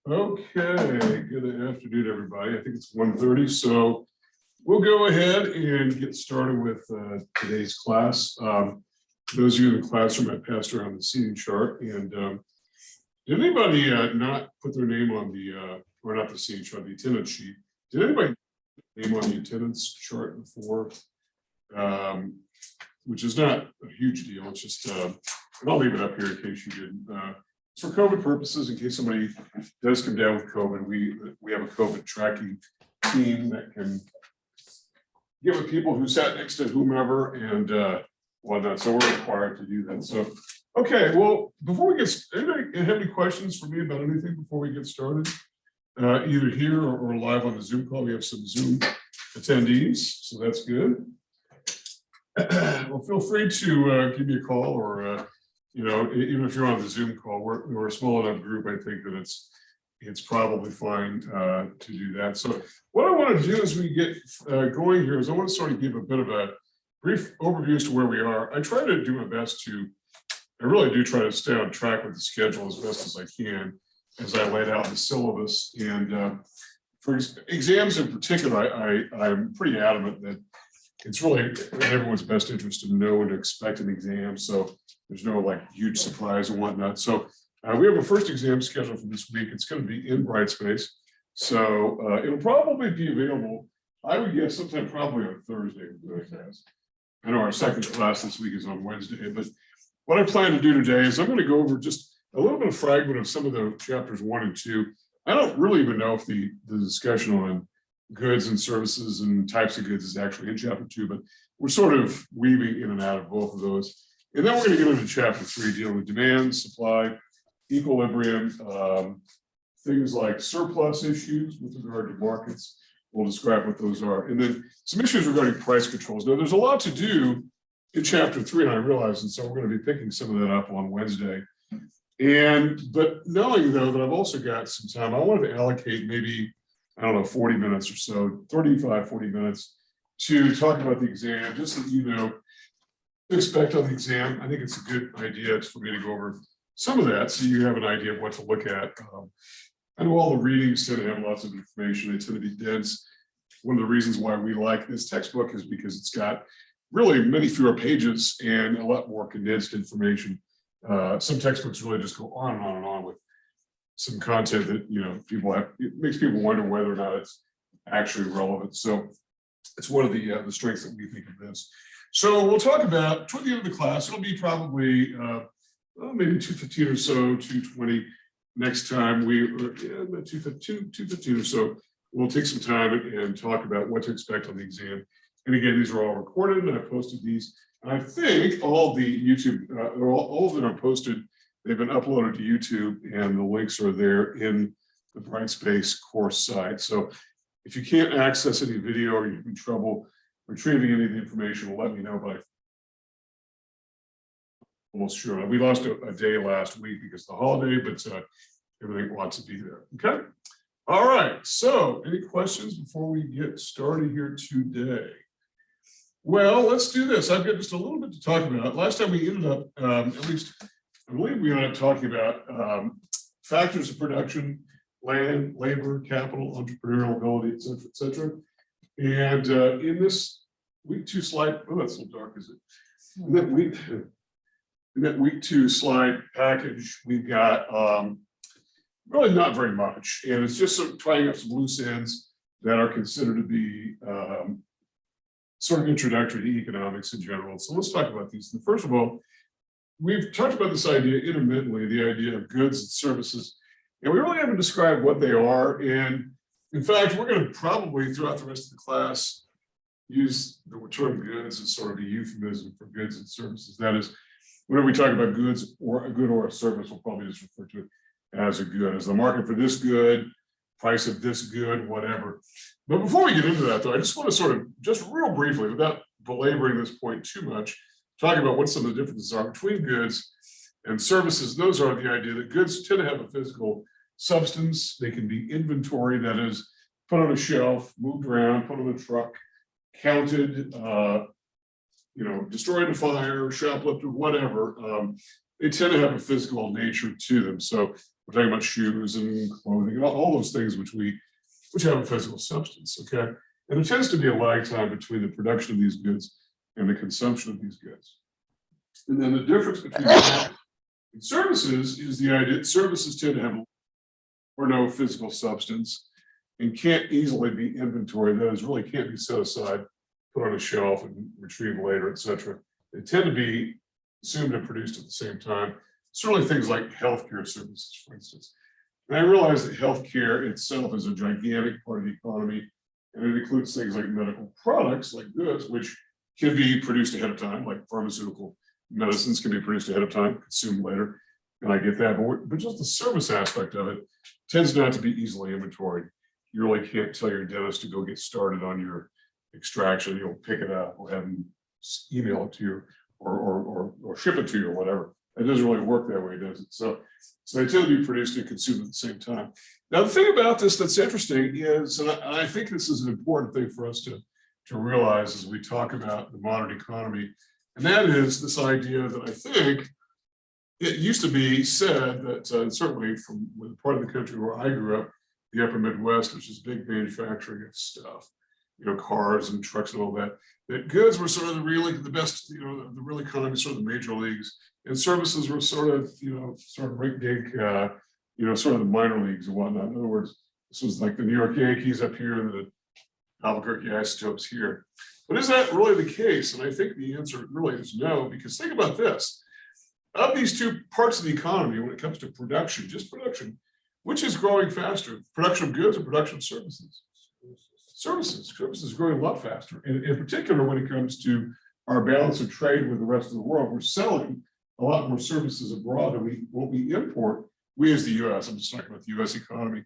Okay, good afternoon, everybody. I think it's 1:30, so we'll go ahead and get started with today's class. Those of you in the classroom, I passed around the seating chart, and did anybody not put their name on the, or not the seating chart, the attendance sheet? Did anybody name on the attendance chart before? Which is not a huge deal. It's just, and I'll leave it up here in case you didn't. For COVID purposes, in case somebody does come down with COVID, we have a COVID tracking team that can get with people who sat next to whomever and whatnot. So we're required to do that. So, okay, well, before we get, anybody have any questions for me about anything before we get started? Either here or live on the Zoom call. We have some Zoom attendees, so that's good. Well, feel free to give me a call, or you know, even if you're on the Zoom call, we're a small enough group. I think that it's probably fine to do that. So what I want to do as we get going here is I want to sort of give a bit of a brief overview as to where we are. I try to do my best I really do try to stay on track with the schedule as best as I can as I laid out the syllabus. And for exams in particular, I'm pretty adamant that it's really in everyone's best interest to know when to expect an exam. So there's no like huge surprise and whatnot. So we have a first exam scheduled for this week. It's going to be in Brightspace. So it'll probably be available, I would guess, sometime probably on Thursday. I know our second class this week is on Wednesday, but what I plan to do today is I'm going to go over just a little bit of fragment of some of the chapters 1 and 2. I don't really even know if the discussion on goods and services and types of goods is actually in chapter 2, but we're sort of weaving in and out of both of those. And then we're going to get into chapter 3, dealing with demand, supply, equilibrium, things like surplus issues with regard to markets. We'll describe what those are. And then some issues regarding price controls. Now, there's a lot to do in chapter 3, and I realize, and so we're going to be picking some of that up on Wednesday. But knowing, though, that I've also got some time, I wanted to allocate maybe, I don't know, 40 minutes or so, 35, 40 minutes to talk about the exam, just so you know to expect on the exam. I think it's a good idea for me to go over some of that so you have an idea of what to look at. I know all the readings tend to have lots of information. They tend to be dense. One of the reasons why we like this textbook is because it's got really many fewer pages and a lot more condensed information. Some textbooks really just go on and on and on with some content that, you know, it makes people wonder whether or not it's actually relevant. So it's one of the strengths that we think of this. So we'll talk about toward the end of the class. It'll be probably maybe 2:15 or so, 2:20 next time. 2:15 or so. We'll take some time and talk about what to expect on the exam. And again, these are all recorded, and I posted these. And I think all the YouTube, all of them are posted. They've been uploaded to YouTube, and the links are there in the Brightspace course site. So if you can't access any video or you're having trouble retrieving any of the information, well, let me know. But I'm almost sure we lost a day last week because of the holiday, but everything wants to be there. Okay. All right. So any questions before we get started here today? Well, let's do this. I've got just a little bit to talk about. Last time we ended up, at least I believe we ended up talking about factors of production, land, labor, capital, entrepreneurial ability, et cetera, et cetera. And in this week 2 slide, oh, that's a little dark, is it? In that week 2 slide package, we've got really not very much. And it's just sort of tying up some loose ends that are considered to be sort of introductory to economics in general. So let's talk about these. And first of all, we've talked about this idea intermittently, the idea of goods and services, and we really haven't described what they are. And in fact, we're going to probably throughout the rest of the class use the term goods as sort of a euphemism for goods and services. That is, whenever we talk about goods or a good or a service, we'll probably just refer to it as a good, as the market for this good, price of this good, whatever. But before we get into that, though, I just want to sort of, just real briefly, without belaboring this point too much, talk about what some of the differences are between goods and services. Those are the idea that goods tend to have a physical substance. They can be inventory, that is, put on a shelf, moved around, put on a truck, counted, destroyed in a fire, shoplifted, whatever. They tend to have a physical nature to them. So we're talking about shoes and clothing and all those things which have a physical substance, okay? And there tends to be a lag time between the production of these goods and the consumption of these goods. And then the difference between that and services is the idea that services tend to have or no physical substance and can't easily be inventoried. That is, really can't be set aside, put on a shelf and retrieved later, etc. They tend to be consumed and produced at the same time. Certainly things like healthcare services, for instance. And I realize that healthcare itself is a gigantic part of the economy, and it includes things like medical products, like goods, which can be produced ahead of time, like pharmaceutical medicines can be produced ahead of time, consumed later. And I get that, but just the service aspect of it tends not to be easily inventoried. You really can't tell your dentist to go get started on your extraction. You'll pick it up or have them email it to you or ship it to you or whatever. It doesn't really work that way, does it? So they tend to be produced and consumed at the same time. Now, the thing about this that's interesting is, and I think this is an important thing for us to realize as we talk about the modern economy, and that is this idea that I think it used to be said that certainly from the part of the country where I grew up, the upper Midwest, which is big manufacturing of stuff, cars and trucks and all that, that goods were sort of the best, the real economy, sort of the major leagues, and services were sort of, sort of rink-dink, sort of the minor leagues and whatnot. In other words, this was like the New York Yankees up here and the Albuquerque Isotopes here. But is that really the case? And I think the answer really is no, because think about this. Of these two parts of the economy, when it comes to production, just production, which is growing faster, production of goods or production of services? Services is growing a lot faster. And in particular, when it comes to our balance of trade with the rest of the world, we're selling a lot more services abroad than what we import, we as the US, I'm just talking about the US economy,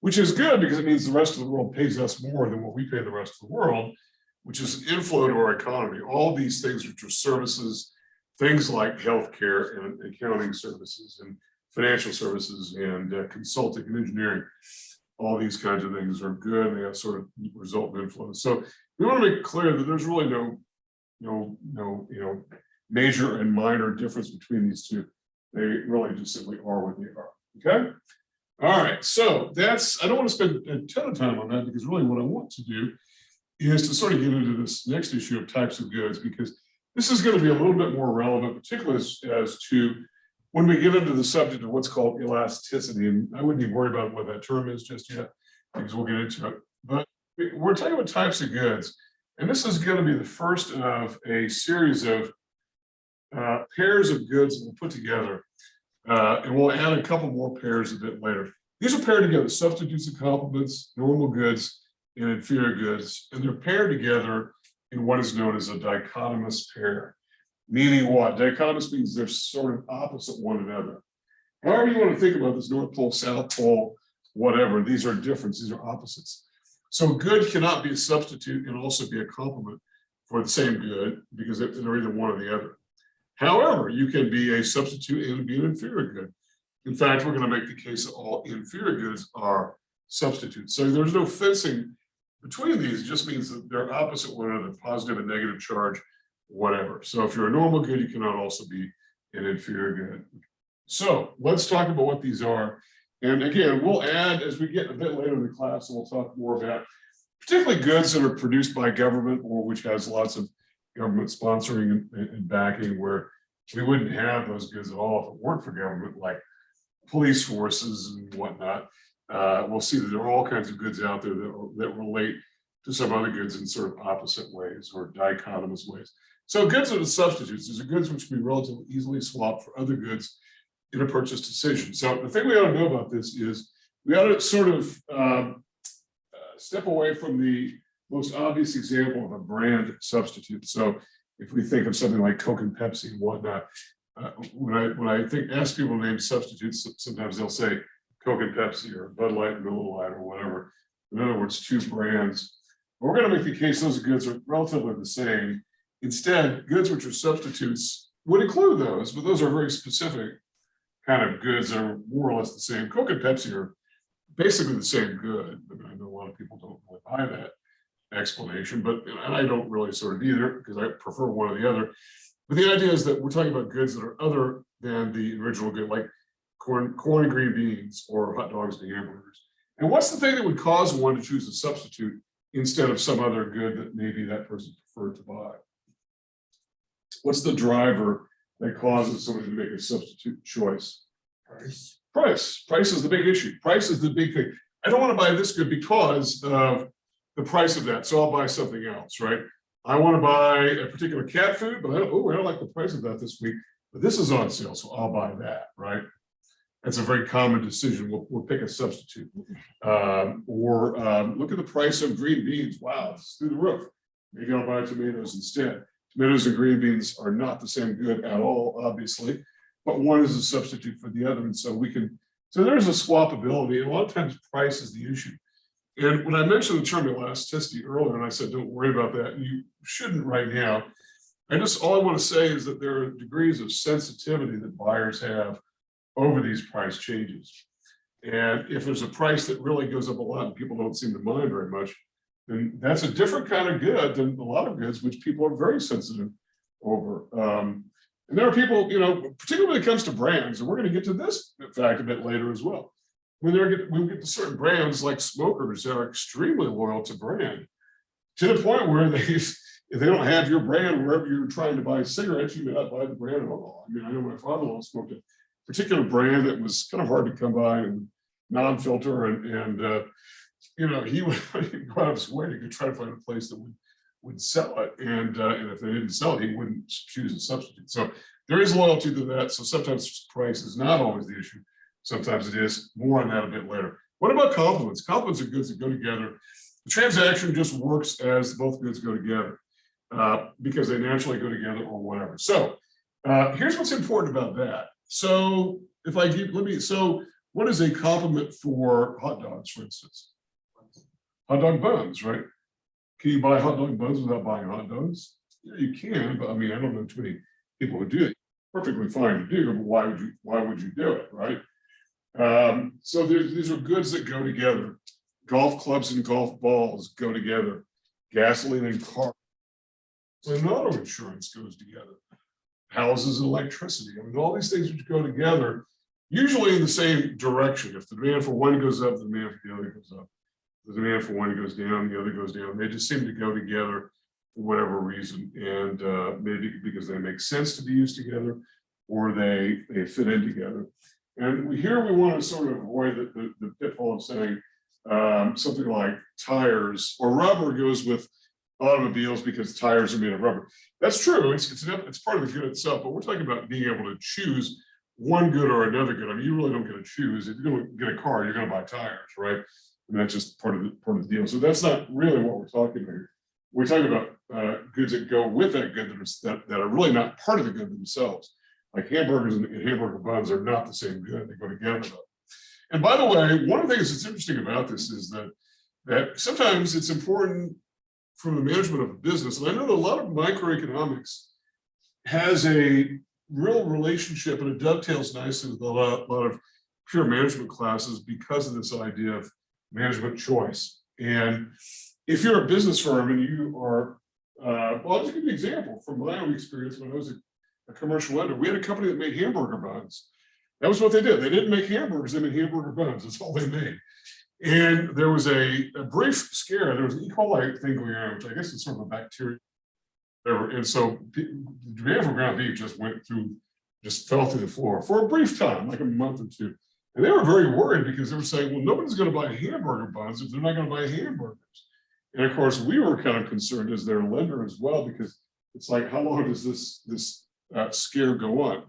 which is good because it means the rest of the world pays us more than what we pay the rest of the world, which is an inflow to our economy. All these things which are services, things like healthcare and accounting services and financial services and consulting and engineering, all these kinds of things are good. And they have sort of result in inflows. So we want to make clear that there's really no major and minor difference between these two. They really just simply are what they are. Okay. All right. So I don't want to spend a ton of time on that because really what I want to do is to sort of get into this next issue of types of goods, because this is going to be a little bit more relevant, particularly as to when we get into the subject of what's called elasticity. And I wouldn't even worry about what that term is just yet, because we'll get into it. But we're talking about types of goods. And this is going to be the first of a series of pairs of goods that we'll put together. And we'll add a couple more pairs a bit later. These are paired together: substitutes and complements, normal goods, and inferior goods. And they're paired together in what is known as a dichotomous pair. Meaning what? Dichotomous means they're sort of opposite one another. However you want to think about this, North Pole, South Pole, whatever, these are different, these are opposites. So good cannot be a substitute and also be a complement for the same good, because they're either one or the other. However, you can be a substitute and be an inferior good. In fact, we're going to make the case that all inferior goods are substitutes. So there's no fencing between these. It just means that they're opposite one another, positive and negative charge, whatever. So if you're a normal good, you cannot also be an inferior good. So let's talk about what these are. And again, we'll add, as we get a bit later in the class, and we'll talk more about particularly goods that are produced by government or which has lots of government sponsoring and backing, where we wouldn't have those goods at all if it weren't for government, like police forces and whatnot. We'll see that there are all kinds of goods out there that relate to some other goods in sort of opposite ways or dichotomous ways. So goods are the substitutes. These are goods which can be relatively easily swapped for other goods in a purchase decision. So the thing we ought to know about this is we ought to sort of step away from the most obvious example of a brand substitute. So if we think of something like Coke and Pepsi and whatnot, when I ask people to name substitutes, sometimes they'll say Coke and Pepsi or Bud Light and Miller Lite or whatever. In other words, two brands. But we're going to make the case those goods are relatively the same. Instead, goods which are substitutes would include those, but those are very specific kind of goods that are more or less the same. Coke and Pepsi are basically the same good. I mean, I know a lot of people don't really buy that explanation, but and I don't really sort of either, because I prefer one or the other. But the idea is that we're talking about goods that are other than the original good. Like corn and green beans, or hot dogs and hamburgers. And what's the thing that would cause one to choose a substitute instead of some other good that maybe that person preferred to buy? What's the driver that causes somebody to make a substitute choice? Price. Price. Price is the big issue. Price is the big thing. I don't want to buy this good because of the price of that, so I'll buy something else, right? I want to buy a particular cat food, but I don't like the price of that this week, but this is on sale, so I'll buy that, right? That's a very common decision. We'll pick a substitute. Or look at the price of green beans. Wow, it's through the roof. Maybe I'll buy tomatoes instead. Tomatoes and green beans are not the same good at all, obviously, but one is a substitute for the other. And so so there's a swapability. And a lot of times price is the issue. And when I mentioned the term elasticity earlier, and I said, don't worry about that, and you shouldn't right now. All I want to say is that there are degrees of sensitivity that buyers have over these price changes. And if there's a price that really goes up a lot and people don't seem to mind very much, then that's a different kind of good than a lot of goods, which people are very sensitive over. And there are people, particularly when it comes to brands, and we're going to get to this fact a bit later as well. When we get to certain brands like smokers that are extremely loyal to brand, to the point where if they don't have your brand wherever you're trying to buy cigarettes, you may not buy the brand at all. I mean, I know my father-in-law smoked a particular brand that was kind of hard to come by, and non-filter, and he would go out of his way to try to find a place that would sell it, and if they didn't sell it, he wouldn't choose a substitute. So there is loyalty to that. So sometimes price is not always the issue. Sometimes it is. More on that a bit later. What about complements? Complements are goods that go together. The transaction just works as both goods go together because they naturally go together or whatever. So here's what's important about that. So what is a complement for hot dogs, for instance? Hot dog buns, right? Can you buy hot dog buns without buying hot dogs? Yeah, you can, but I mean, I don't know too many people who do it. Perfectly fine to do, but why would you do it, right? So these are goods that go together. Golf clubs and golf balls go together. Gasoline and cars. And auto insurance goes together. Houses and electricity. I mean, all these things which go together, usually in the same direction. If the demand for one goes up, the demand for the other goes up. The demand for one goes down, the other goes down. They just seem to go together for whatever reason, and maybe because they make sense to be used together, or they fit in together. And here we want to sort of avoid the pitfall of saying something like tires or rubber goes with automobiles because tires are made of rubber. That's true. It's part of the good itself, but we're talking about being able to choose one good or another good. I mean, you really don't get to choose. If you're going to get a car, you're going to buy tires, right? And that's just part of the deal. So that's not really what we're talking about here. We're talking about goods that go with that good that are really not part of the good themselves. Like hamburgers and hamburger buns are not the same good. They go together though. And by the way, one of the things that's interesting about this is that sometimes it's important from the management of a business. And I know that a lot of microeconomics has a real relationship, and it dovetails nicely with a lot of pure management classes because of this idea of management choice. And if you're a business firm and you are, well, I'll just give you an example from my own experience when I was a commercial lender. We had a company that made hamburger buns. That was what they did. They didn't make hamburgers, they made hamburger buns. That's all they made. And there was a brief scare. There was an E. coli thing going on, which I guess is sort of a bacteria. And so the demand for ground beef just fell through the floor for a brief time, like a month or two. And they were very worried because they were saying, well, nobody's going to buy hamburger buns if they're not going to buy hamburgers. And of course, we were kind of concerned as their lender as well, because it's like, how long does this scare go on?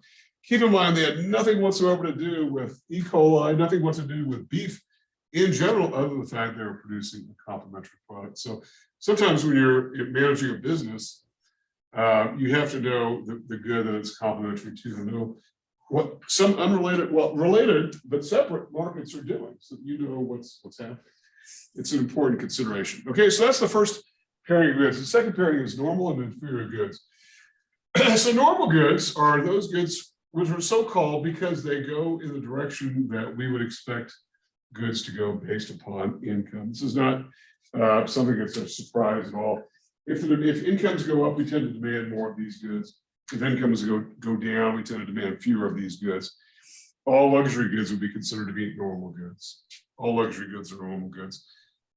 Keep in mind, they had nothing whatsoever to do with E. coli, nothing whatsoever to do with beef in general, other than the fact they were producing a complementary product. So sometimes when you're managing a business, you have to know the good that it's complementary to, and know what some related but separate markets are doing, so you know what's happening. It's an important consideration. Okay, so that's the first pairing of goods. The second pairing is normal and inferior goods. So normal goods are those goods which are so called because they go in the direction that we would expect goods to go based upon income. This is not something that's a surprise at all. If incomes go up, we tend to demand more of these goods. If incomes go down, we tend to demand fewer of these goods. all luxury goods would be considered to be normal goods. All luxury goods are normal goods,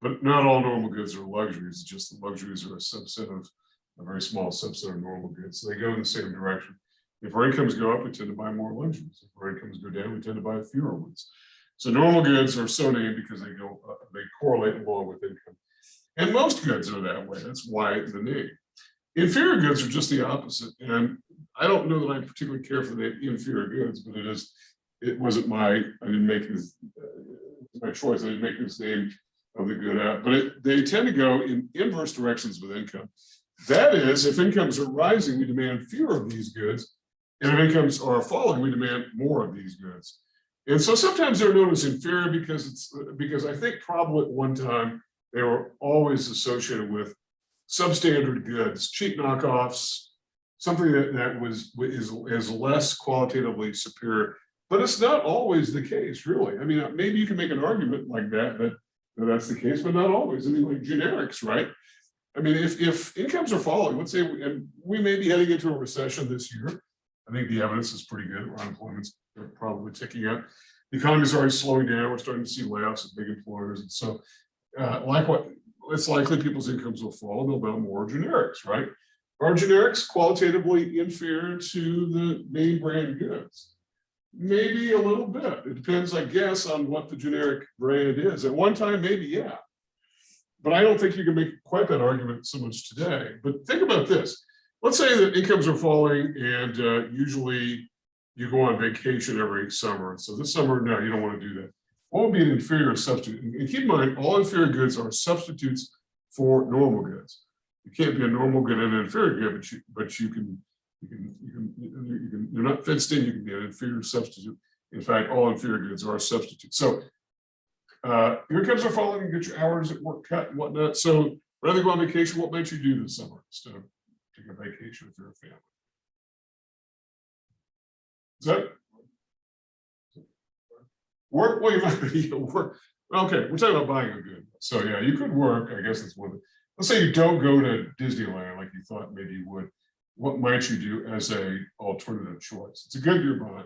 but not all normal goods are luxuries. It's just the luxuries are a subset of a very small subset of normal goods. So they go in the same direction. If our incomes go up, we tend to buy more luxuries. If our incomes go down, we tend to buy fewer ones. So normal goods are so named because they go they correlate along with income. And most goods are that way. That's why the name. Inferior goods are just the opposite. And I don't know that I particularly care for the inferior goods, but it wasn't I didn't make this my choice. I didn't make this name of the good out, but they tend to go in inverse directions with income. That is, if incomes are rising, we demand fewer of these goods. And if incomes are falling, we demand more of these goods. And so sometimes they're known as inferior because I think probably at one time they were always associated with substandard goods, cheap knockoffs, something that is less qualitatively superior. But it's not always the case, really. I mean, maybe you can make an argument like that that's the case, but not always. I mean, like generics, right? I mean, if incomes are falling, let's say, and we may be heading into a recession this year. I think the evidence is pretty good. Our unemployment's probably ticking up. The economy is already slowing down. We're starting to see layoffs at big employers. And so, it's likely people's incomes will fall and they'll buy more generics, right? Are generics qualitatively inferior to the name brand goods? Maybe a little bit. It depends, I guess, on what the generic brand is. At one time, maybe, yeah. But I don't think you can make quite that argument so much today. But think about this. Let's say that incomes are falling and usually you go on vacation every summer. So this summer, no, you don't want to do that. What would be an inferior substitute? And keep in mind, all inferior goods are substitutes for normal goods. You can't be a normal good and an inferior good, but you're not fenced in, you can be an inferior substitute. In fact, all inferior goods are substitutes. So your incomes are falling, you get your hours at work cut and whatnot. So rather than go on vacation, what might you do this summer instead of taking a vacation with your family? Is that work? Well, you might be work. Okay, we're talking about buying a good. So yeah, you could work. I guess that's one of the, let's say you don't go to Disneyland like you thought maybe you would. What might you do as a alternative choice? It's a good you're buying.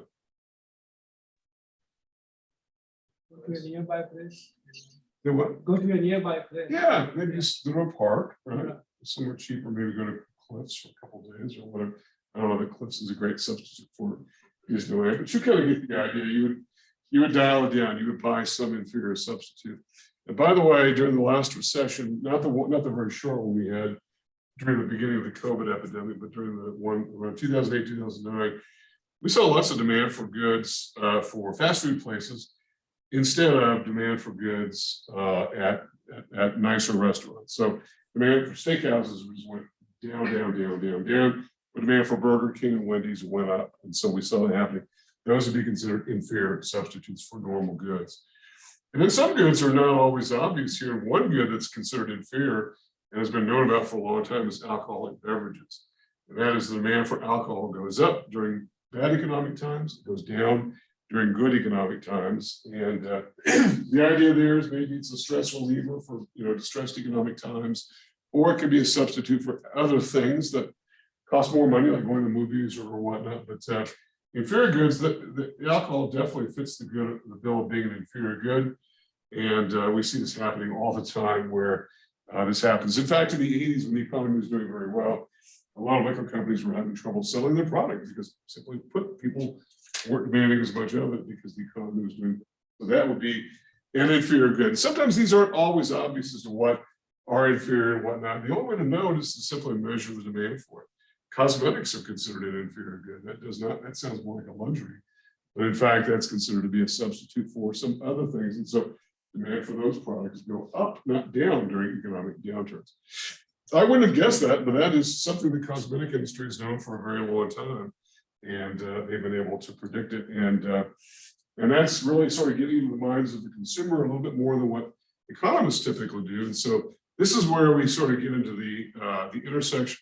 Go to a nearby place. Do what? Go to a nearby place. Yeah, maybe just go to a park, right? Somewhere cheaper, maybe go to Cliffs for a couple of days or whatever. I don't know that Cliffs is a great substitute for Disneyland, but you kind of get the idea. You would dial it down, you would buy some inferior substitute. And by the way, during the last recession, not the very short one we had during the beginning of the COVID epidemic, but during the one around 2008, 2009, we saw lots of demand for goods for fast food places instead of demand for goods at nicer restaurants. So demand for steakhouses just went down. But demand for Burger King and Wendy's went up. And so we saw that happening. Those would be considered inferior substitutes for normal goods. And then some goods are not always obvious here. One good that's considered inferior and has been known about for a long time is alcoholic beverages. And that is the demand for alcohol goes up during bad economic times, it goes down during good economic times. And the idea there is maybe it's a stress reliever for distressed economic times, or it could be a substitute for other things that cost more money, like going to movies or whatnot. But inferior goods, the alcohol definitely fits the bill of being an inferior good. And we see this happening all the time where this happens. In fact, in the 80s, when the economy was doing very well, a lot of liquor companies were having trouble selling their product because simply put, people weren't demanding as much of it because the economy was doing. So that would be an inferior good. Sometimes these aren't always obvious as to what are inferior and whatnot. The only way to know is to simply measure the demand for it. Cosmetics are considered an inferior good. That sounds more like a luxury. But in fact, that's considered to be a substitute for some other things. And so demand for those products go up, not down during economic downturns. I wouldn't have guessed that, but that is something the cosmetic industry has known for a very long time. And they've been able to predict it. And that's really sort of getting into the minds of the consumer a little bit more than what economists typically do. And so this is where we sort of get into the intersection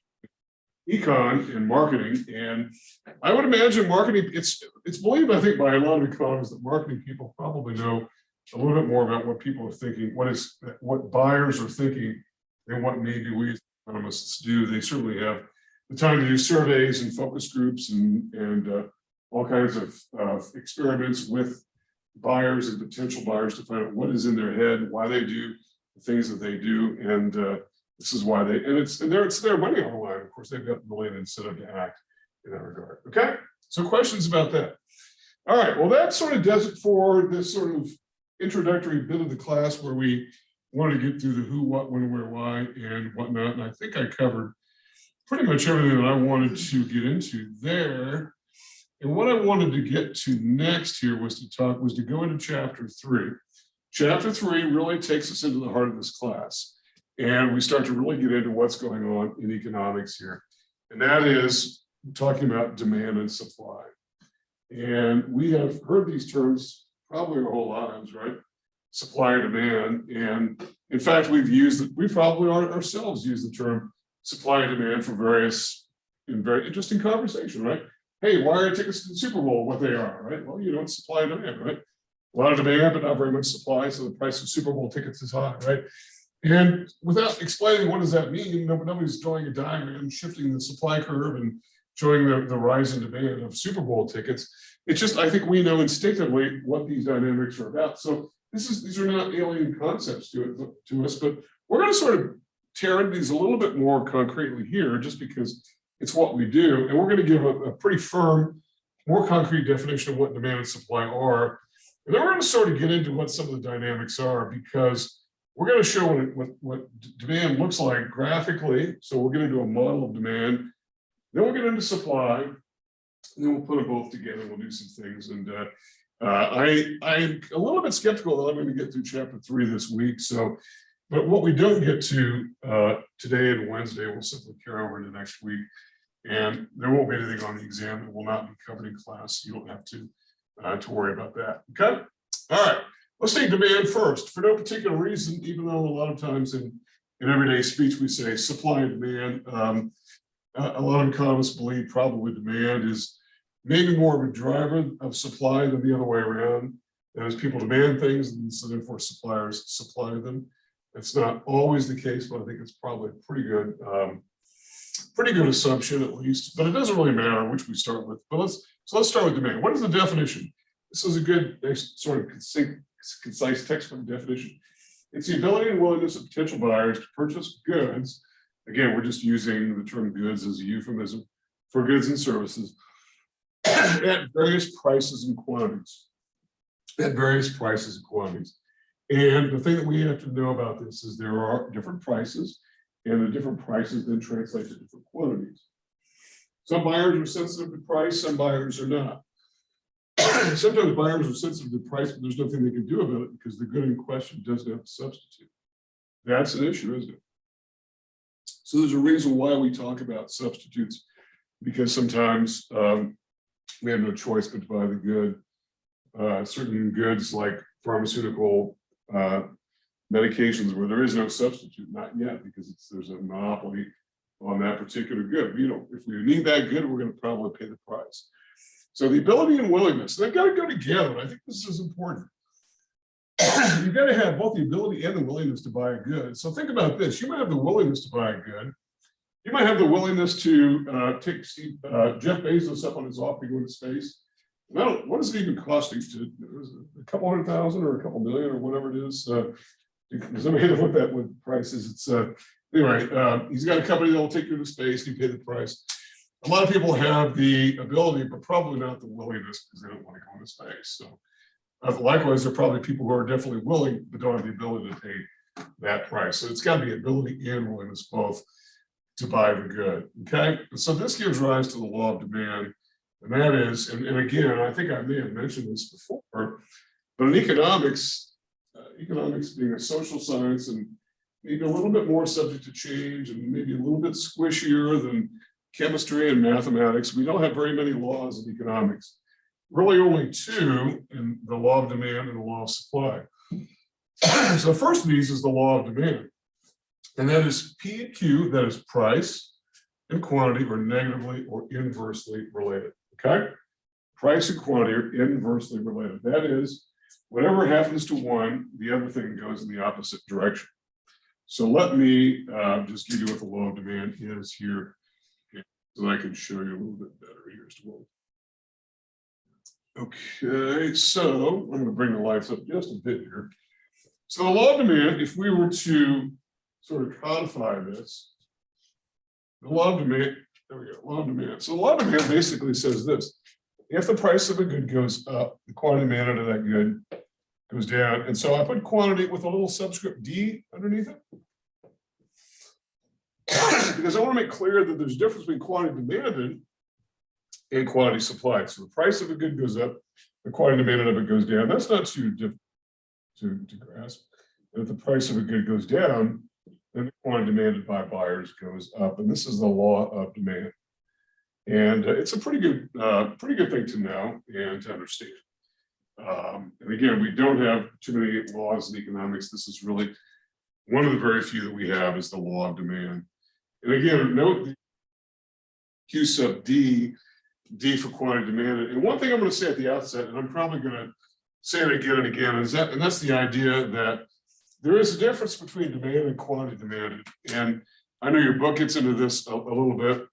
econ and marketing. And I would imagine marketing, it's believed, I think, by a lot of economists that marketing people probably know a little bit more about what people are thinking, what buyers are thinking, than what maybe we as economists do. They certainly have the time to do surveys and focus groups and all kinds of experiments with buyers and potential buyers to find out what is in their head, why they do the things that they do, and this is why it's their money on the line. Of course, they've got the million incentive to act in that regard. Okay, so questions about that? All right, well, that sort of does it for this sort of introductory bit of the class where we wanted to get through the who, what, when, where, why, and whatnot. And I think I covered pretty much everything that I wanted to get into there. And what I wanted to get to next here was to go into chapter 3. Chapter 3 really takes us into the heart of this class. And we start to really get into what's going on in economics here. And that is talking about demand and supply. And we have heard these terms probably our whole lives, right? Supply and demand. And in fact, we probably ourselves use the term supply and demand for in very interesting conversation, right? Hey, why are tickets to the Super Bowl what they are, right? Well, it's supply and demand, right? A lot of demand, but not very much supply. So the price of Super Bowl tickets is high, right? And without explaining what does that mean, nobody's drawing a diagram, shifting the supply curve and showing the rise in demand of Super Bowl tickets. It's just, I think we know instinctively what these dynamics are about. So these are not alien concepts to us, but we're going to sort of tear into these a little bit more concretely here, just because it's what we do. And we're going to give a pretty firm, more concrete definition of what demand and supply are. And then we're going to sort of get into what some of the dynamics are, because we're going to show what demand looks like graphically. So we'll get into a model of demand. Then we'll get into supply. And then we'll put them both together. We'll do some things. And I'm a little bit skeptical that I'm going to get through chapter 3 this week. But what we don't get to today and Wednesday, we'll simply carry over into next week. And there won't be anything on the exam that will not be covered in class. You don't have to worry about that. Okay. All right. Let's take demand first. For no particular reason, even though a lot of times in everyday speech we say supply and demand. A lot of economists believe probably demand is maybe more of a driver of supply than the other way around. That is, people demand things, and so therefore suppliers supply them. It's not always the case, but I think it's probably a pretty good assumption at least. But it doesn't really matter which we start with. But let's start with demand. What is the definition? This is a good sort of concise textbook definition. It's the ability and willingness of potential buyers to purchase goods. Again, we're just using the term goods as a euphemism for goods and services at various prices and quantities. At various prices and quantities. And the thing that we have to know about this is there are different prices, and the different prices then translate to different quantities. Some buyers are sensitive to price, some buyers are not. Sometimes buyers are sensitive to price, but there's nothing they can do about it because the good in question doesn't have a substitute. That's an issue, isn't it? So there's a reason why we talk about substitutes, because sometimes we have no choice but to buy the good. Certain goods like pharmaceutical medications where there is no substitute, not yet, because there's a monopoly on that particular good. If we need that good, we're going to probably pay the price. So the ability and willingness, they've got to go together. I think this is important. You've got to have both the ability and the willingness to buy a good. So think about this. You might have the willingness to buy a good. You might have the willingness to take Jeff Bezos up on his offer to go into space. What is it even costing? A couple $100,000 or a couple million or whatever it is? Does anybody know what that price is? It's anyway. He's got a company that will take you to space. You pay the price. A lot of people have the ability, but probably not the willingness because they don't want to go into space. So likewise, there are probably people who are definitely willing, but don't have the ability to pay that price. So it's got to be ability and willingness both to buy the good. Okay. So this gives rise to the law of demand. And that is, and again, I think I may have mentioned this before, but in economics being a social science and maybe a little bit more subject to change and maybe a little bit squishier than chemistry and mathematics, we don't have very many laws in economics. Really only two, in the law of demand and the law of supply. So the first of these is the law of demand. And that is P and Q, that is price and quantity, are negatively or inversely related. Okay? Price and quantity are inversely related. That is, whatever happens to one, the other thing goes in the opposite direction. So let me just give you what the law of demand is here, okay, so that I can show you a little bit better here as well. Okay, so I'm going to bring the lights up just a bit here. So the law of demand, if we were to sort of codify this, the law of demand, there we go, law of demand. So the law of demand basically says this: if the price of a good goes up, the quantity demanded of that good goes down. And so I put quantity with a little subscript D underneath it, because I want to make clear that there's a difference between quantity demanded and quantity supplied. So the price of a good goes up, the quantity demanded of it goes down. That's not too difficult to grasp. And if the price of a good goes down, then the quantity demanded by buyers goes up. And this is the law of demand. And it's a pretty good thing to know and to understand. And again, we don't have too many laws in economics. This is really one of the very few that we have is the law of demand. And again, note the Q sub D, D for quantity demanded. And one thing I'm going to say at the outset, and I'm probably going to say it again and again, is that, and that's the idea that there is a difference between demand and quantity demanded. And I know your book gets into this a little bit,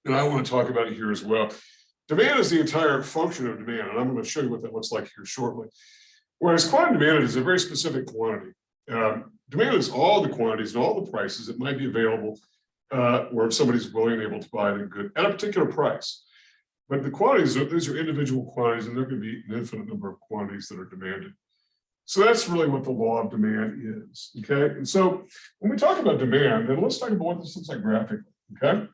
and I want to talk about it here as well. Demand is the entire function of demand, and I'm going to show you what that looks like here shortly. Whereas quantity demanded is a very specific quantity. Demand is all the quantities and all the prices that might be available where somebody's willing and able to buy the good at a particular price. But the quantities, these are individual quantities, and there can be an infinite number of quantities that are demanded. So that's really what the law of demand is, okay? And so when we talk about demand, then let's talk about what this looks like graphically, okay?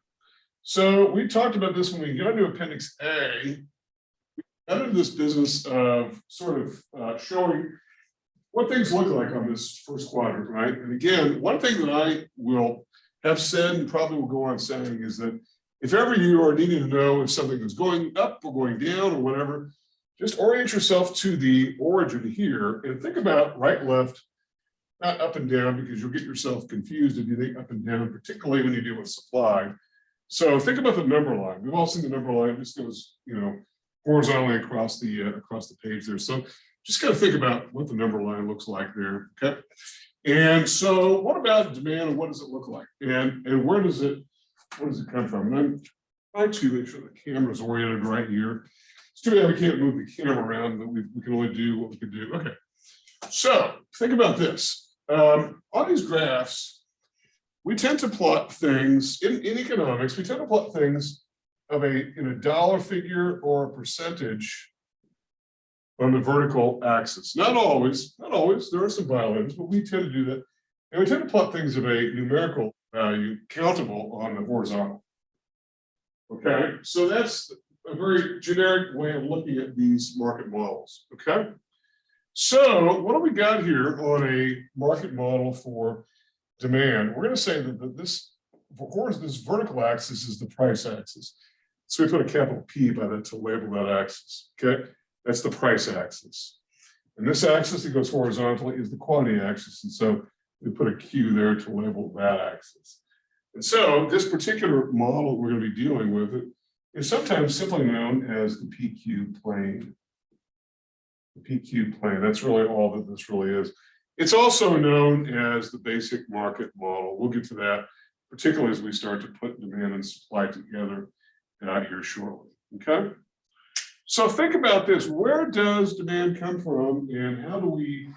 So we talked about this when we got into Appendix A. We got into this business of sort of showing what things look like on this first quadrant, right? And again, one thing that I will have said and probably will go on saying is that if ever you are needing to know if something is going up or going down or whatever, just orient yourself to the origin here and think about right, left, not up and down, because you'll get yourself confused if you think up and down, particularly when you deal with supply. So think about the number line. We've all seen the number line. This goes, horizontally across the page there. So just kind of think about what the number line looks like there. Okay. And so what about demand and what does it look like? And where does it come from? And I'm trying to make sure the camera is oriented right here. It's too bad we can't move the camera around, but we can only do what we can do. Okay. So think about this. On these graphs, we tend to plot things in economics. We tend to plot things in a dollar figure or a percentage on the vertical axis. Not always. There are some violators, but we tend to do that. And we tend to plot things of a numerical value countable on the horizontal. Okay, so that's a very generic way of looking at these market models. Okay, so what do we got here on a market model for demand? We're going to say that this vertical axis is the price axis. So we put a capital P by that to label that axis. Okay, that's the price axis. And this axis that goes horizontally is the quantity axis. And so we put a Q there to label that axis. And so this particular model we're going to be dealing with is sometimes simply known as the PQ plane. The PQ plane, that's really all that this really is. It's also known as the basic market model. We'll get to that, particularly as we start to put demand and supply together here shortly, okay? So think about this. Where does demand come from and how do we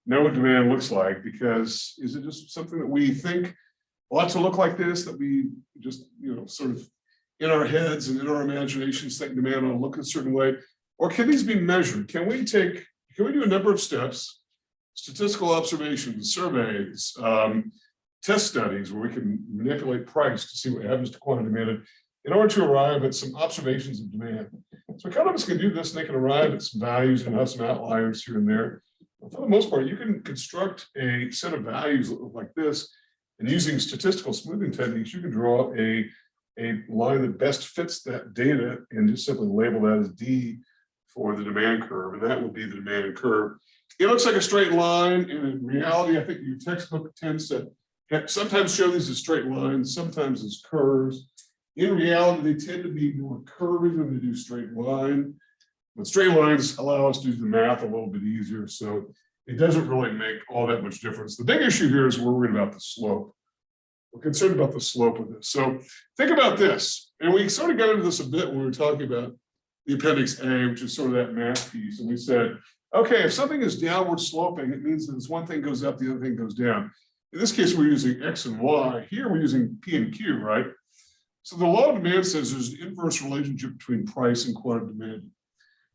know what demand looks like? Because is it just something that we think ought to look like this, that we just, sort of in our heads and in our imaginations think demand ought to look a certain way? Or can these be measured? Can we do a number of steps, statistical observations, surveys, test studies where we can manipulate price to see what happens to quantity demanded in order to arrive at some observations of demand? So economists can do this and they can arrive at some values and have some outliers here and there. But for the most part, you can construct a set of values that look like this, and using statistical smoothing techniques, you can draw a line that best fits that data and just simply label that as D for the demand curve, and that would be the demand curve. It looks like a straight line, and in reality, I think your textbook tends to sometimes show these as straight lines, sometimes as curves. In reality, they tend to be more curvy than they do straight line, but straight lines allow us to do the math a little bit easier, so it doesn't really make all that much difference. The big issue here is we're worried about the slope. We're concerned about the slope of this. So think about this, and we sort of got into this a bit when we were talking about the appendix A, which is sort of that math piece. And we said, okay, if something is downward sloping, it means that this one thing goes up, the other thing goes down. In this case, we're using X and Y. Here we're using P and Q, right? So the law of demand says there's an inverse relationship between price and quantity demand.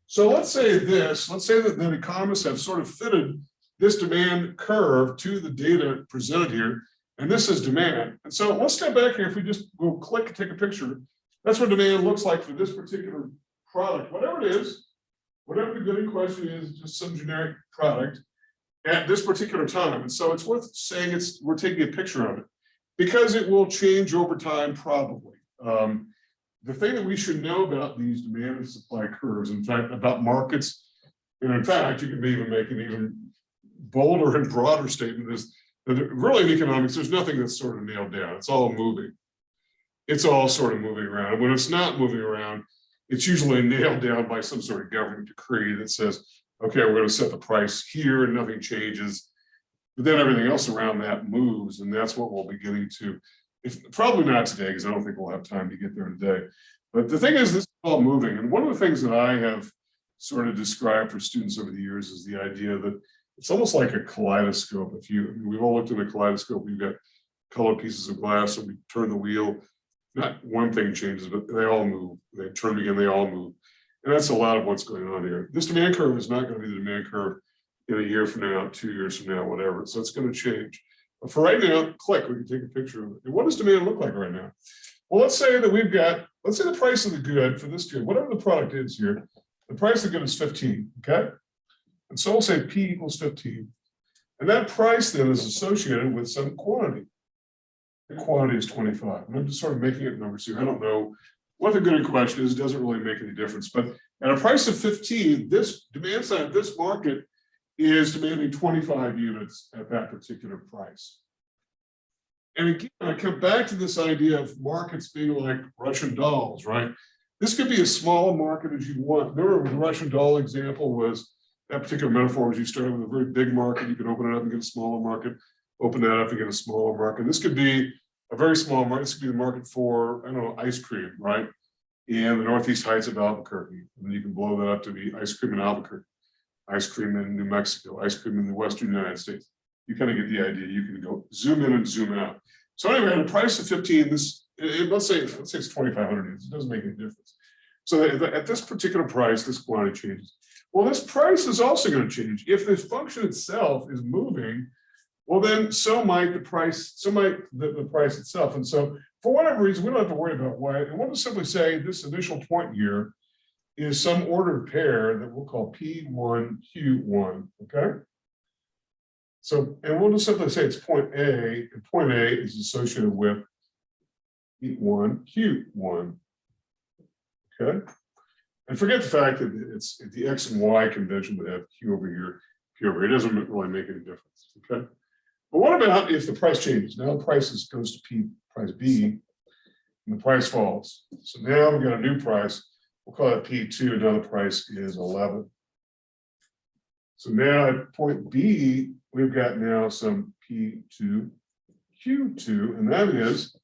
So let's say that economists have sort of fitted this demand curve to the data presented here, and this is demand. And so let's step back here. If we just go click and take a picture, that's what demand looks like for this particular product, whatever it is, whatever the good in question is, just some generic product at this particular time. And so it's worth saying we're taking a picture of it because it will change over time probably. The thing that we should know about these demand and supply curves, in fact, about markets, and in fact, you can even make an even bolder and broader statement is that really in economics, there's nothing that's sort of nailed down. It's all moving. It's all sort of moving around. And when it's not moving around, it's usually nailed down by some sort of government decree that says, okay, we're going to set the price here and nothing changes. But then everything else around that moves. And that's what we'll be getting to. Probably not today, because I don't think we'll have time to get there today. But the thing is, this is all moving. And one of the things that I have sort of described for students over the years is the idea that it's almost like a kaleidoscope. We've all looked at a kaleidoscope, we've got colored pieces of glass, and we turn the wheel. Not one thing changes, but they all move. They turn again, they all move. And that's a lot of what's going on here. This demand curve is not going to be the demand curve in a year from now, 2 years from now, whatever. So it's going to change. But for right now, click, we can take a picture of it. And what does demand look like right now? Well, let's say that let's say the price of the good for this good, whatever the product is here, the price of the good is 15, okay? And so we'll say P equals 15. And that price then is associated with some quantity. The quantity is 25. And I'm just sort of making it numbers here. I don't know what the good in question is. It doesn't really make any difference. But at a price of 15, this demand side of this market is demanding 25 units at that particular price. And again, I come back to this idea of markets being like Russian dolls, right? This could be as small a market as you want. Remember the Russian doll example was that particular metaphor was you start with a very big market, you can open it up and get a smaller market, open that up and get a smaller market. This could be a very small market. This could be the market for, I don't know, ice cream, right? In the Northeast Heights of Albuquerque. And you can blow that up to be ice cream in Albuquerque, ice cream in New Mexico, ice cream in the Western United States. You kind of get the idea. You can go zoom in and zoom out. So anyway, at a price of 15, let's say it's 2,500 units. It doesn't make any difference. So at this particular price, this quantity changes. Well, this price is also going to change. If this function itself is moving, well, then so might the price, the price itself. And so for whatever reason, we don't have to worry about why. I want to simply say this initial point here is some ordered pair that we'll call P1, Q1, okay? So, and we'll just simply say it's point A, and point A is associated with P1, Q1, okay? And forget the fact that it's the X and Y convention would have Q over here, P over here. It doesn't really make any difference, okay? But what about if the price changes? Now the price goes to P, price B, and the price falls. So now we've got a new price. We'll call it P2, and now the price is 11. So now at point B, we've got now some P2, Q2, and that is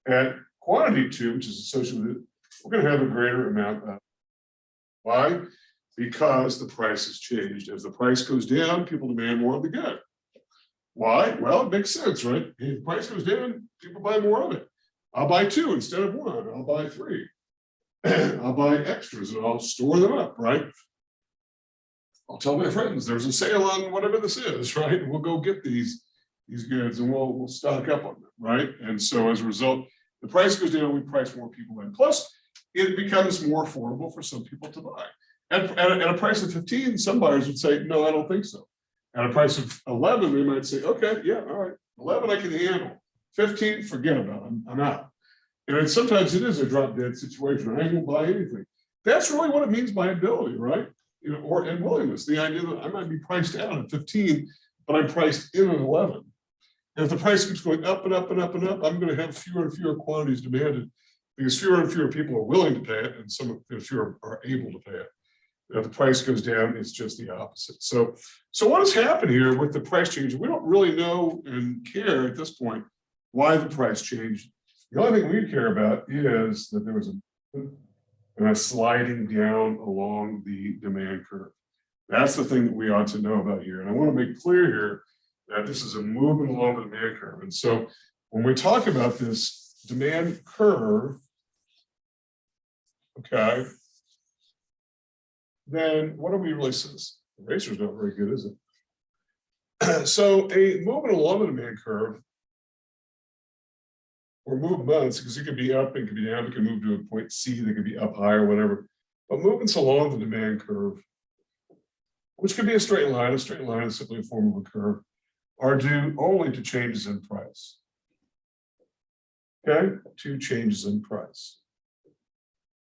at quantity 2, which is associated with it, we're going to have a greater amount of. Why? Because the price has changed. As the price goes down, people demand more of the good. Why? Well, it makes sense, right? If the price goes down, people buy more of it. I'll buy 2 instead of 1. I'll buy 3. I'll buy extras and I'll store them up, right? I'll tell my friends there's a sale on whatever this is, right? And we'll go get these goods and we'll stock up on them, right? And so as a result, the price goes down, we price more people in. Plus, it becomes more affordable for some people to buy. At a price of 15, some buyers would say, no, I don't think so. At a price of 11, they might say, okay, yeah, all right, 11 I can handle. 15, forget about it, I'm out. And sometimes it is a drop dead situation. I won't buy anything. That's really what it means by ability, right? You know, or and willingness. The idea that I might be priced out at 15, but I'm priced in at 11. And if the price keeps going up and up and up and up, I'm going to have fewer and fewer quantities demanded because fewer and fewer people are willing to pay it, and some fewer are able to pay it. If the price goes down, it's just the opposite. So what has happened here with the price change? We don't really know and care at this point why the price changed. The only thing we care about is that there was and a sliding down along the demand curve. That's the thing that we ought to know about here. And I want to make clear here that this is a movement along the demand curve. And so when we talk about this demand curve, okay, then what do we really say? The eraser's not very good, is it? So a movement along the demand curve, or movements, because it could be up, it could be down, it can move to a point C, they could be up high or whatever. But movements along the demand curve, which could be a straight line is simply a form of a curve, are due only to changes in price. Okay, to changes in price.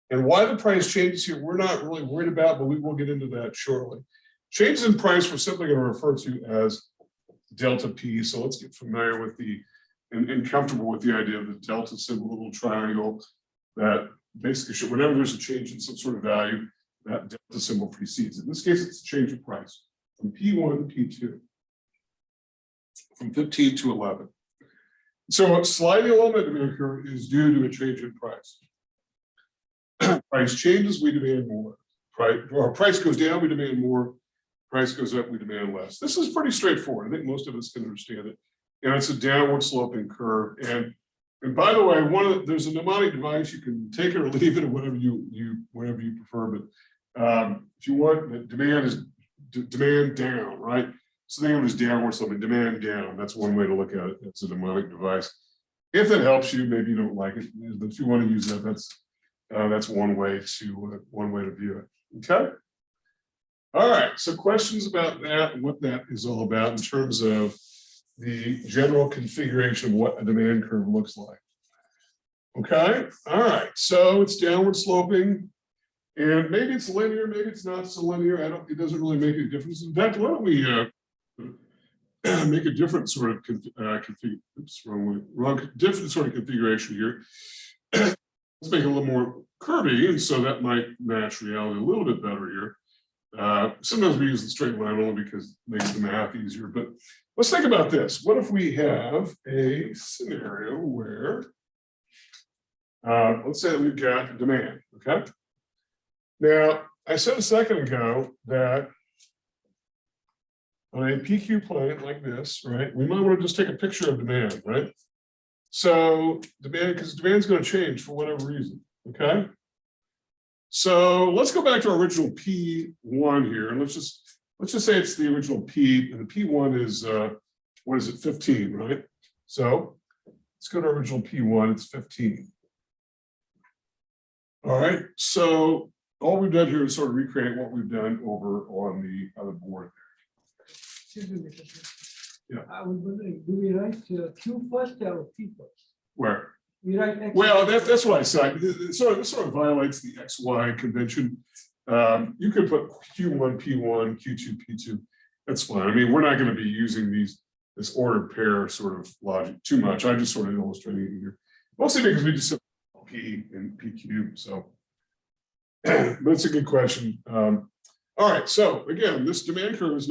And why the price changes here, we're not really worried about, but we will get into that shortly. Changes in price, we're simply going to refer to as delta P. So let's get familiar with the, and comfortable with the idea of the delta symbol, little triangle that basically should, whenever there's a change in some sort of value, that delta symbol precedes it. In this case, it's a change in price from P1 to P2, from 15 to 11. So sliding along the demand curve is due to a change in price. Price changes, we demand more. Price goes down, we demand more. Price goes up, we demand less. This is pretty straightforward. I think most of us can understand it. And it's a downward sloping curve. And by the way, there's a mnemonic device, you can take it or leave it, or whatever you prefer. But if you want, the demand is demand down, right? So think of it as downward sloping, demand down. That's one way to look at it. It's a mnemonic device. If it helps you, maybe you don't like it, but if you want to use that, that's one way to view it. Okay. All right. So questions about that and what that is all about in terms of the general configuration of what a demand curve looks like. Okay. All right. So it's downward sloping, and maybe it's linear, maybe it's not so linear. It doesn't really make a difference. In fact, why don't we make a different sort of different sort of configuration here. Let's make it a little more curvy, and so that might match reality a little bit better here. Sometimes we use the straight line only because it makes the math easier, but let's think about this. What if we have a scenario where, let's say that we've got demand, okay? Now, I said a second ago that on a PQ plane like this, right, we might want to just take a picture of demand, right? So demand, because demand's going to change for whatever reason, okay? So let's go back to our original P1 here, and let's just say it's the original P, and the P1 is what is it, 15, right? So let's go to our original P1, it's 15. All right, so all we've done here is sort of recreate what we've done over on the other board. Yeah. I was wondering, do we write Q first or P first? Where? We write X. Well, that's what I said. This sort of violates the XY convention. You could put Q1, P1, Q2, P2. That's fine. I mean, we're not going to be using this ordered pair sort of logic too much. I just sort of illustrating it here, mostly because we just said P and PQ. So, but it's a good question. All right. So again, this demand curve is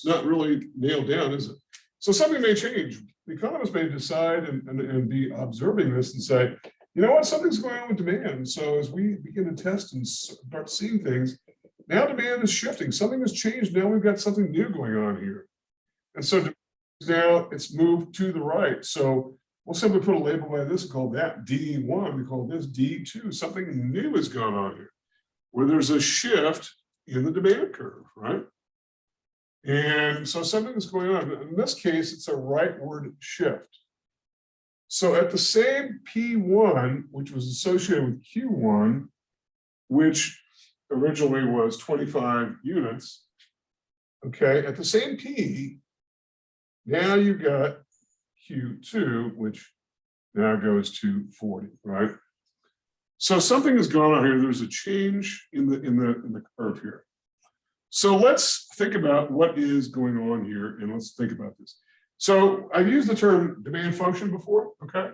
not really nailed down, is it? So something may change. The economists may decide and be observing this and say, you know what, something's going on with demand. So as we begin to test and start seeing things, now demand is shifting. Something has changed. Now we've got something new going on here. And so now it's moved to the right. So we'll simply put a label by this, called that D1. We call this D2. Something new has gone on here, where there's a shift in the demand curve, right? And so something is going on. In this case, it's a rightward shift. So at the same P1, which was associated with Q1, which originally was 25 units, okay, at the same P, now you've got Q2, which now goes to 40, right? So something has gone on here. There's a change in the curve here. So let's think about what is going on here, and let's think about this. So I've used the term demand function before, okay?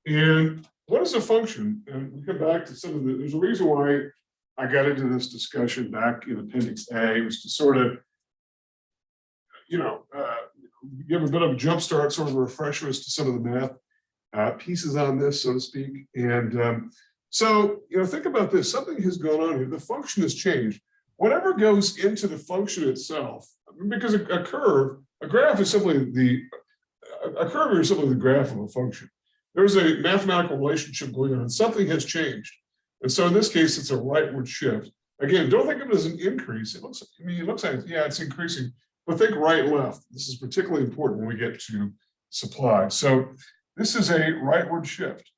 And what is a function? And we come back to there's a reason why I got into this discussion back in Appendix A, was to sort of, give a bit of a jump start, sort of a refresher as to some of the math pieces on this, so to speak. And So, think about this. Something has gone on here. The function has changed. Whatever goes into the function itself, because a graph is simply a curve is simply the graph of a function. There's a mathematical relationship going on. Something has changed. And so in this case, it's a rightward shift. Again, don't think of it as an increase. It looks like, yeah, it's increasing, but think right, left. This is particularly important when we get to supply. So this is a rightward shift.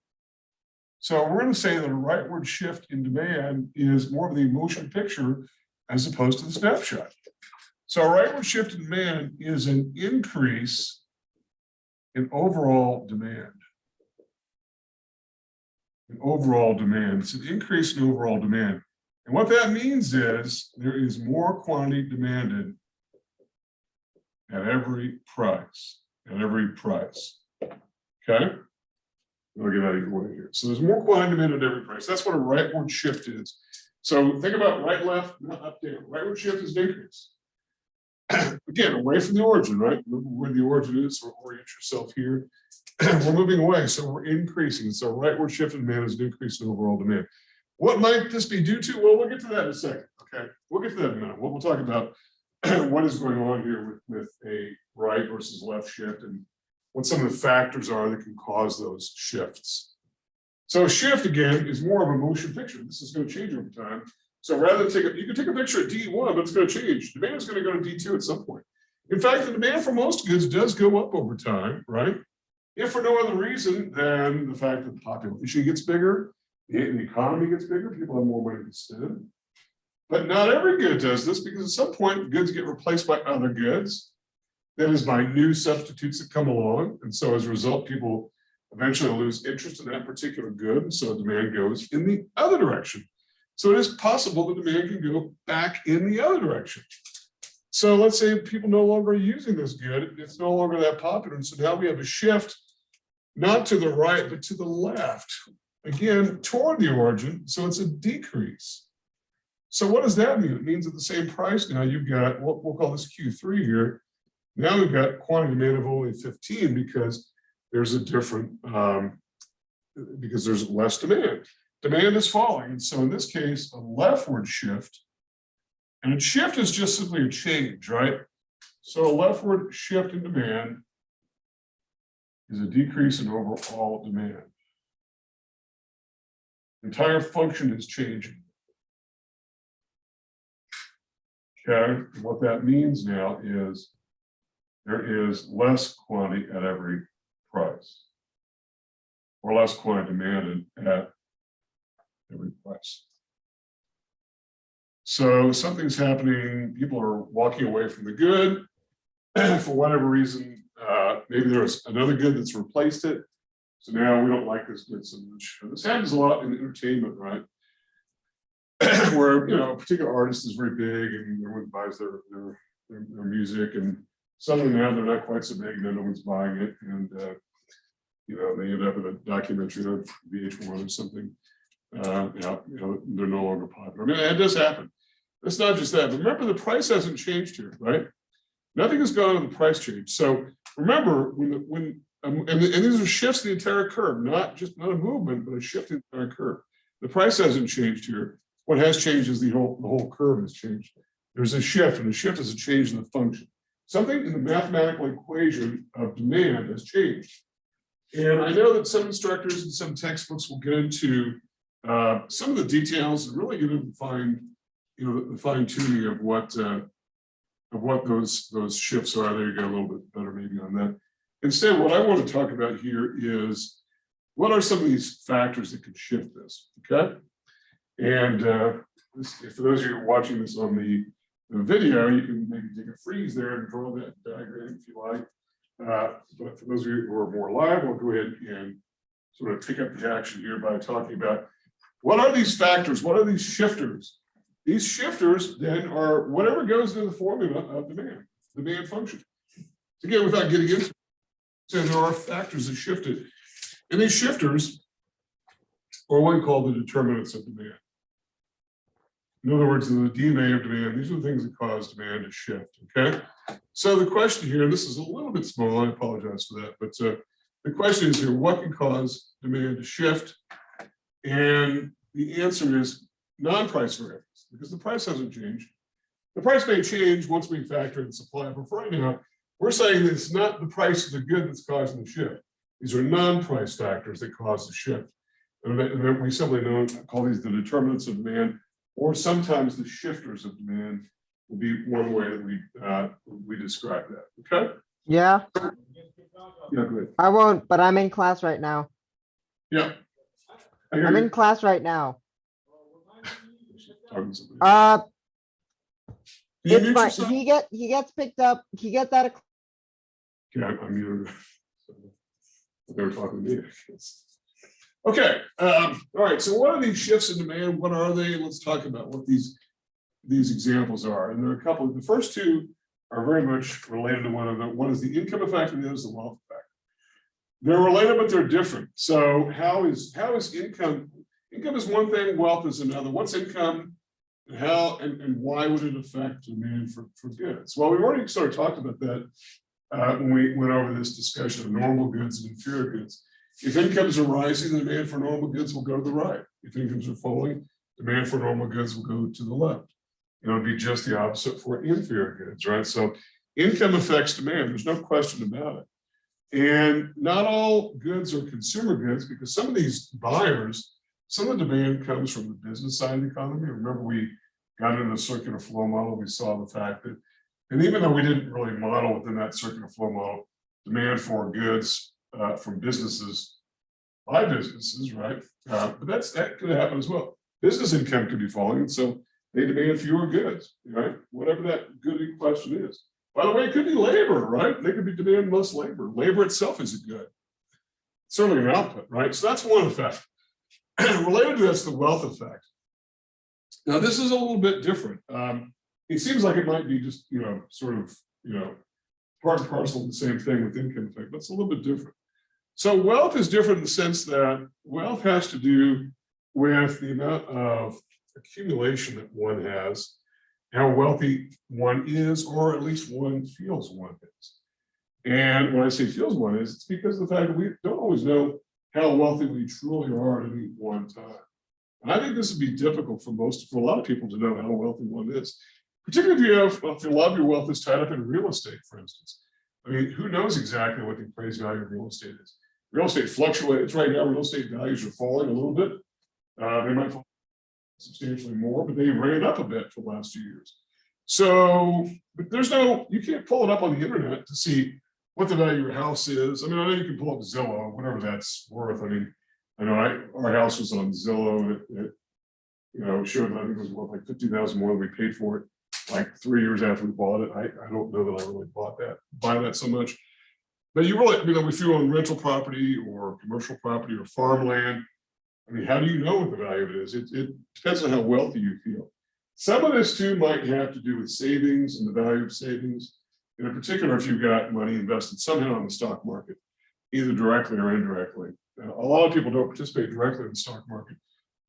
So we're going to say that a rightward shift in demand is more of the motion picture as opposed to the snapshot. So a rightward shift in demand is an increase in overall demand. It's an increase in overall demand. And what that means is there is more quantity demanded at every price. Okay? I'll get out of your way here. So there's more quantity demanded at every price. That's what a rightward shift is. So think about right, left, not up, down. Rightward shift is an increase. Again, away from the origin, right? Remember where the origin is, so orient yourself here. We're moving away, so we're increasing. So rightward shift in demand is an increase in overall demand. What might this be due to? Well, we'll get to that in a second, okay? We'll get to that in a minute. We'll talk about what is going on here with a right versus left shift and what some of the factors are that can cause those shifts. So a shift, again, is more of a motion picture. This is going to change over time. So rather than you can take a picture at D1, but it's going to change. Demand is going to go to D2 at some point. In fact, the demand for most goods does go up over time, right? If for no other reason than the fact that the population gets bigger, the economy gets bigger, people have more money to spend. But not every good does this, because at some point goods get replaced by other goods. That is by new substitutes that come along. And so as a result, people eventually lose interest in that particular good. And so demand goes in the other direction. So it is possible that demand can go back in the other direction. So let's say people no longer are using this good. It's no longer that popular. And so now we have a shift, not to the right, but to the left. Again, toward the origin. So it's a decrease. So what does that mean? It means at the same price now you've got, we'll call this Q3 here. Now we've got quantity demand of only 15 because there's a different, because there's less demand. Demand is falling. And so in this case, a leftward shift, and a shift is just simply a change, right? So a leftward shift in demand is a decrease in overall demand. The entire function is changing. Okay, and what that means now is there is less quantity at every price, or less quantity demanded at every price. So something's happening, people are walking away from the good for whatever reason. Maybe there's another good that's replaced it. So now we don't like this good so much. This happens a lot in entertainment, right? Where a particular artist is very big and everyone buys their music, and suddenly now they're not quite so big and then no one's buying it, and they end up in a documentary on VH1 or something. They're no longer popular. I mean, it does happen. It's not just that, but remember the price hasn't changed here, right? Nothing has gone on the price change. So remember and these are shifts in the entire curve, not a movement, but a shift in the entire curve. The price hasn't changed here. What has changed is the whole curve has changed. There's a shift, and the shift is a change in the function. Something in the mathematical equation of demand has changed. And I know that some instructors and some textbooks will get into some of the details and really get into the fine tuning of what those shifts are. There you go, a little bit better maybe on that. Instead, what I want to talk about here is what are some of these factors that could shift this, okay? And for those of you watching this on the video, you can maybe take a freeze there and draw that diagram if you like. But for those of you who are more live, we'll go ahead and sort of pick up the action here by talking about what are these factors? What are these shifters? These shifters then are whatever goes into the formula of demand function. Again, without getting into it, so there are factors that shift it. And these shifters are what we call the determinants of demand. In other words, the DNA of demand, these are the things that cause demand to shift, okay? So the question here, and this is a little bit small, I apologize for that, but the question is here, what can cause demand to shift? And the answer is non-price variables, because the price hasn't changed. The price may change once we factor in supply, but for right now, we're saying that it's not the price of the good that's causing the shift. These are non-price factors that cause the shift. And then we simply call these the determinants of demand, or sometimes the shifters of demand will be one way that we describe that. Okay? Yeah, Yeah, good. I won't, but I'm in class right now. Yeah. I hear I'm you. in class right now. Talking to somebody. Can you It's mute fine. yourself? He gets picked up. He gets out of. Yeah, I'm muted. They were talking to me. Okay, all right, so what are these shifts in demand? What are they? Let's talk about what these examples are. And there are a couple. The first two are very much related to one another. One is the income effect and the other is the wealth effect. They're related, but they're different. So how is income? Income is one thing, wealth is another. What's income? And how and why would it affect demand for goods? Well, we've already sort of talked about that when we went over this discussion of normal goods and inferior goods. If incomes are rising, the demand for normal goods will go to the right. If incomes are falling, demand for normal goods will go to the left. It would be just the opposite for inferior goods, right? So income affects demand. There's no question about it. And not all goods are consumer goods, because some of these buyers, some of the demand comes from the business side of the economy. Remember, we got into the circular flow model. We saw the fact that, and even though we didn't really model within that circular flow model, demand for goods from businesses by businesses, right? But that could happen as well. Business income could be falling, and so they demand fewer goods, right? Whatever that good in question is. By the way, it could be labor, right? They could be demanding less labor. Labor itself is a good, certainly an output, right? So that's one effect. Related to that's the wealth effect. Now, this is a little bit different. It seems like it might be just, sort of, part and parcel of the same thing with income effect, but it's a little bit different. So wealth is different in the sense that wealth has to do with the amount of accumulation that one has, how wealthy one is, or at least one feels one is. And when I say feels one is, it's because of the fact that we don't always know how wealthy we truly are at any one time. And I think this would be difficult for a lot of people to know how wealthy one is, particularly if a lot of your wealth is tied up in real estate, for instance. I mean, who knows exactly what the appraised value of real estate is? Real estate fluctuates right now. Real estate values are falling a little bit. They might fall substantially more, but they ran up a bit for the last 2 years. So, but you can't pull it up on the internet to see what the value of your house is. I mean, I know you can pull up Zillow, whatever that's worth. I mean, I know our house was on Zillow. It showed, I think it was worth like $50,000 more than we paid for it, like 3 years after we bought it. I don't know that I really buy that so much. But you really, if you own rental property or commercial property or farmland, I mean, how do you know what the value of it is? It depends on how wealthy you feel. Some of this too might have to do with savings and the value of savings. And in particular, if you've got money invested somehow in the stock market, either directly or indirectly. A lot of people don't participate directly in the stock market,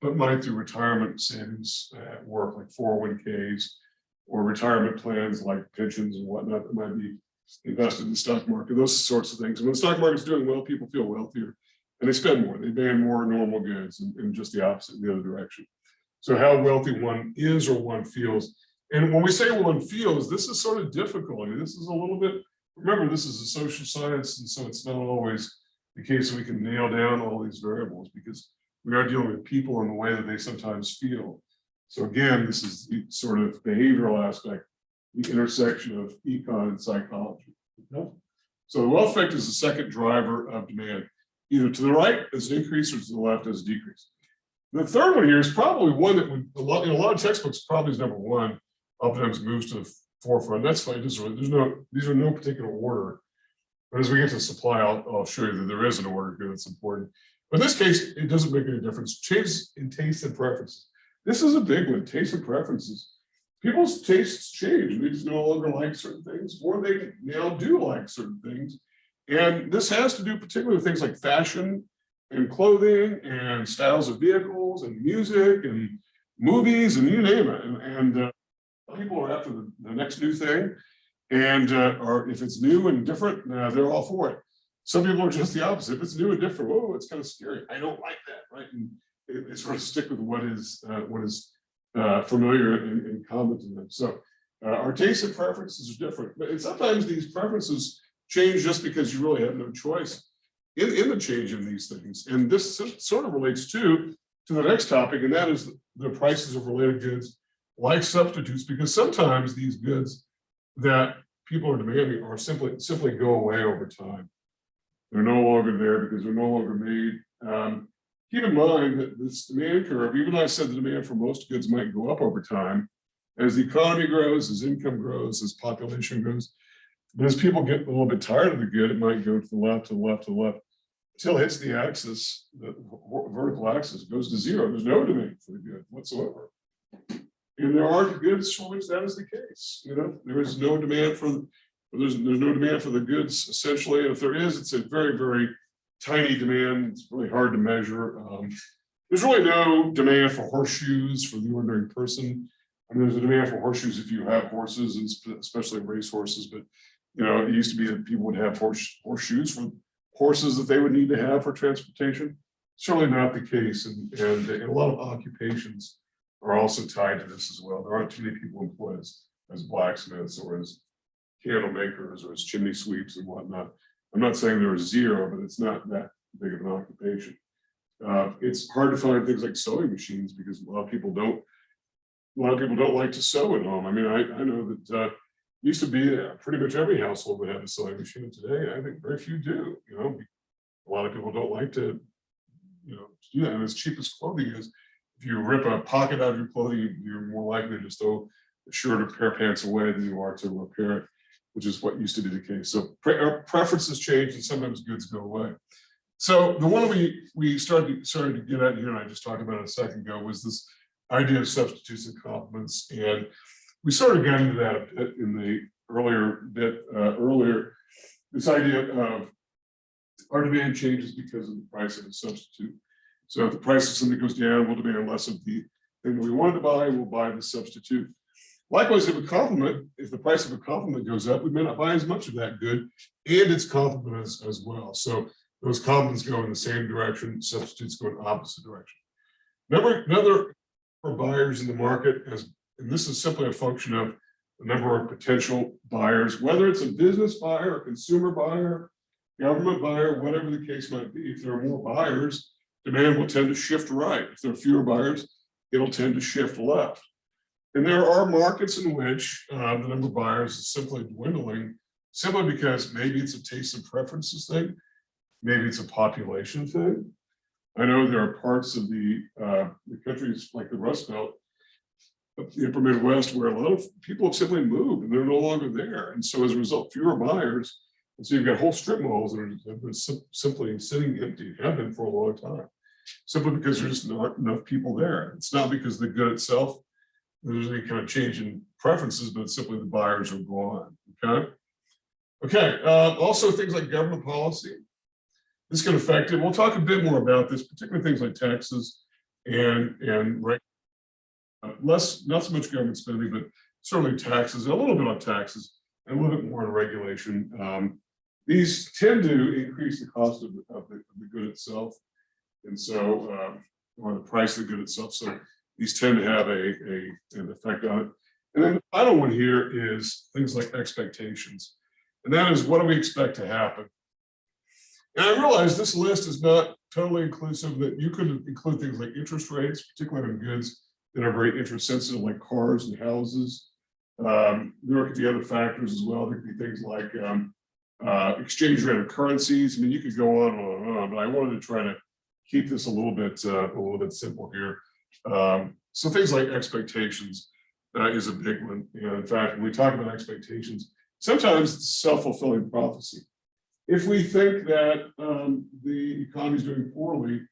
but might through retirement savings at work, like 401ks, or retirement plans like pensions and whatnot that might be invested in the stock market, those sorts of things. And when the stock market's doing well, people feel wealthier and they spend more. They ban more normal goods and just the opposite in the other direction. So how wealthy one is or one feels. And when we say one feels, this is sort of difficult. This is a little bit, remember, this is a social science, and so it's not always the case that we can nail down all these variables, because we are dealing with people in the way that they sometimes feel. So again, this is the sort of behavioral aspect, the intersection of econ and psychology. So the wealth effect is the second driver of demand, either to the right as an increase or to the left as a decrease. The third one here is probably one that would, in a lot of textbooks, probably is number one, oftentimes moves to the forefront. That's fine. These are no particular order. But as we get to supply, I'll show you that there is an order here that's important. But in this case, it doesn't make any difference. Change in taste and preferences. This is a big one, taste and preferences. People's tastes change. They just no longer like certain things, or they now do like certain things. And this has to do particularly with things like fashion and clothing and styles of vehicles and music and movies and you name it. And people are after the next new thing. And or if it's new and different, they're all for it. Some people are just the opposite. If it's new and different, oh, it's kind of scary. I don't like that, right? And sort of stick with what is familiar and common to them. So our tastes and preferences are different, but sometimes these preferences change just because you really have no choice in the change in these things. And this sort of relates to the next topic, and that is the prices of related goods like substitutes, because sometimes these goods that people are demanding are simply go away over time. They're no longer there because they're no longer made. Keep in mind that this demand curve, even though I said the demand for most goods might go up over time, as the economy grows, as income grows, as population grows, but as people get a little bit tired of the good, it might go to the left, to the left, to the left, until it hits the axis, the vertical axis goes to zero. There's no demand for the good whatsoever. And there are goods for which that is the case. You know, there is no demand for there's no demand for the goods essentially. And if there is, it's a very, very tiny demand. It's really hard to measure. There's really no demand for horseshoes for the ordinary person. I mean, there's a demand for horseshoes if you have horses, and especially race horses. But you know, it used to be that people would have horseshoes for horses that they would need to have for transportation. Certainly not the case, and a lot of occupations are also tied to this as well. There aren't too many people employed as blacksmiths or as candle makers or as chimney sweeps and whatnot. I'm not saying there is zero, but it's not that big of an occupation. It's hard to find things like sewing machines because a lot of people don't like to sew at home. I mean, I know that used to be pretty much every household would have a sewing machine. And today, I think very few do. You know, a lot of people don't like to, you know, do that. And as cheap as clothing is, if you rip a pocket out of your clothing, you're more likely to just throw a shirt or pair of pants away than you are to repair it, which is what used to be the case. So our preferences change, and sometimes goods go away. So the one we started to get at here, and I just talked about it a second ago, was this idea of substitutes and complements. And we sort of got into that a bit in the earlier, this idea of our demand changes because of the price of a substitute. So if the price of something goes down, we'll demand less of the thing that we wanted to buy, we'll buy the substitute. Likewise, if the price of a complement goes up, we may not buy as much of that good and its complement as well. So those complements go in the same direction, substitutes go in the opposite direction. Another for buyers in the market, and this is simply a function of the number of potential buyers, whether it's a business buyer, a consumer buyer, government buyer, whatever the case might be. If there are more buyers, demand will tend to shift right. If there are fewer buyers, it'll tend to shift left. And there are markets in which the number of buyers is simply dwindling, simply because maybe it's a taste and preferences thing, maybe it's a population thing. I know there are parts of the countries like the Rust Belt, the upper Midwest, where a lot of people have simply moved and they're no longer there. And so as a result, fewer buyers. And so you've got whole strip malls that are simply sitting empty, have been for a long time, simply because there's just not enough people there. It's not because the good itself, there's any kind of change in preferences, but it's simply the buyers are gone. Okay. Also things like government policy. This can affect it. We'll talk a bit more about this, particularly things like taxes and not so much government spending, but certainly taxes, and a little bit on taxes, and a little bit more on regulation. These tend to increase the cost of the good itself, and so or the price of the good itself. So these tend to have an effect on it. And then the final one here is things like expectations, and that is, what do we expect to happen? And I realize this list is not totally inclusive, that you could include things like interest rates, particularly on goods that are very interest sensitive, like cars and houses. There could be other factors as well. There could be things like exchange rate of currencies. I mean, you could go on and on and on, but I wanted to try to keep this a little bit simple here. So things like expectations is a big one. And in fact, when we talk about expectations, sometimes it's self-fulfilling prophecy. If we think that the economy is doing poorly,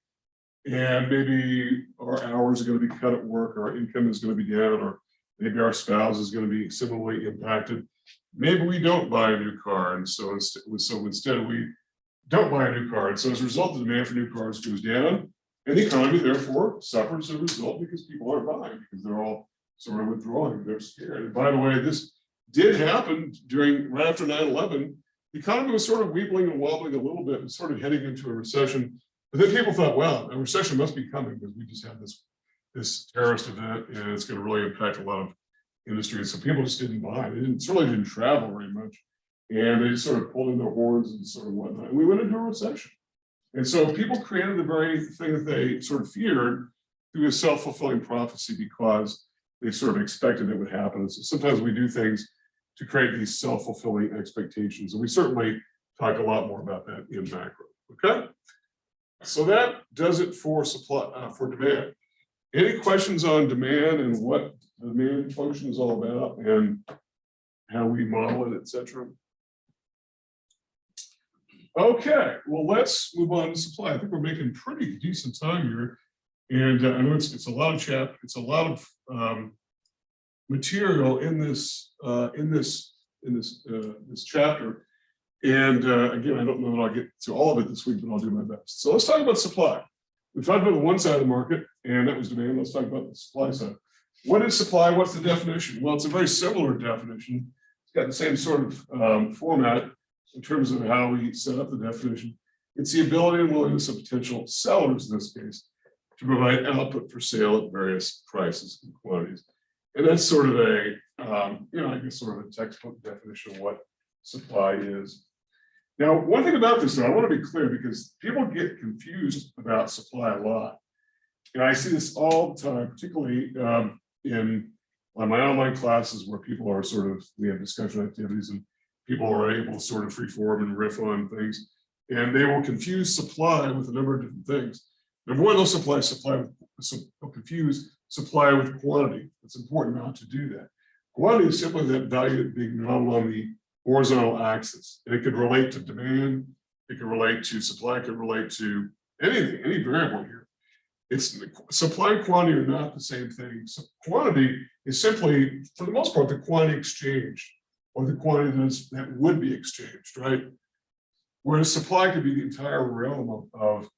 and maybe our hours are going to be cut at work, or our income is going to be down, or maybe our spouse is going to be similarly impacted, maybe we don't buy a new car. And so instead we don't buy a new car. And so as a result, the demand for new cars goes down, and the economy therefore suffers as a result, because people aren't buying, because they're all sort of withdrawing, they're scared. And by the way, this did happen right after 9/11. The economy was sort of weebling and wobbling a little bit, and sort of heading into a recession But then people thought, well, a recession must be coming because we just had this terrorist event and it's going to really impact a lot of industries. So people just didn't buy. They certainly didn't travel very much. And they just sort of pulled in their horns and sort of whatnot. And we went into a recession. And so people created the very thing that they sort of feared through a self-fulfilling prophecy because they sort of expected it would happen. And so sometimes we do things to create these self-fulfilling expectations. And we certainly talk a lot more about that in macro, okay? So that does it for supply, for demand. Any questions on demand and what the demand function is all about and how we model it, et cetera? Okay, well, let's move on to supply. I think we're making pretty decent time here. And I know it's a lot of it's a lot of material in this this chapter. And again, I don't know that I'll get to all of it this week, but I'll do my best. So let's talk about supply. We talked about the one side of the market, and that was demand. Let's talk about the supply side. What is supply? What's the definition? Well, it's a very similar definition. It's got the same sort of format in terms of how we set up the definition. It's the ability and willingness of potential sellers, in this case, to provide output for sale at various prices and quantities. And that's sort of a, I guess sort of a textbook definition of what supply is. Now, one thing about this, though, I want to be clear because people get confused about supply a lot. And I see this all the time, particularly in my online classes where people are sort of, we have discussion activities and people are able to sort of freeform and riff on things. And they will confuse supply with a number of different things. Number one, they'll confuse supply with quantity. It's important not to do that. Quantity is simply that value being modeled on the horizontal axis. And it could relate to demand, it could relate to supply, it could relate to anything, any variable here. It's supply and quantity are not the same thing. So quantity is simply, for the most part, the quantity exchanged or the quantity that would be exchanged, right? Whereas supply could be the entire realm of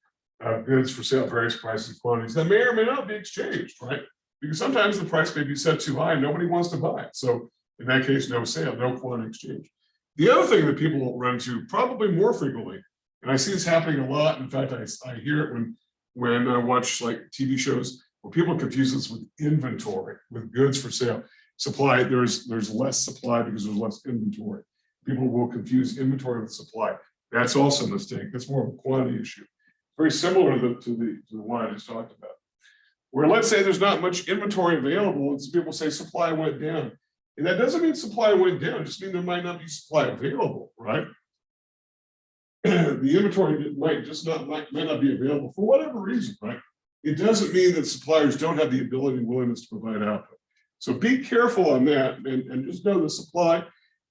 goods for sale at various prices and quantities that may or may not be exchanged, right? Because sometimes the price may be set too high and nobody wants to buy it. So in that case, no sale, no quantity exchange. The other thing that people will run into probably more frequently, and I see this happening a lot. In fact, I hear it when I watch like TV shows where people confuse this with inventory, with goods for sale. Supply, there's less supply because there's less inventory. People will confuse inventory with supply. That's also a mistake. That's more of a quantity issue. Very similar to the one I just talked about. Where let's say there's not much inventory available and some people say supply went down. And that doesn't mean supply went down, it just means there might not be supply available, right? The inventory might not be available for whatever reason, right? It doesn't mean that suppliers don't have the ability and willingness to provide output. So be careful on that and just know the supply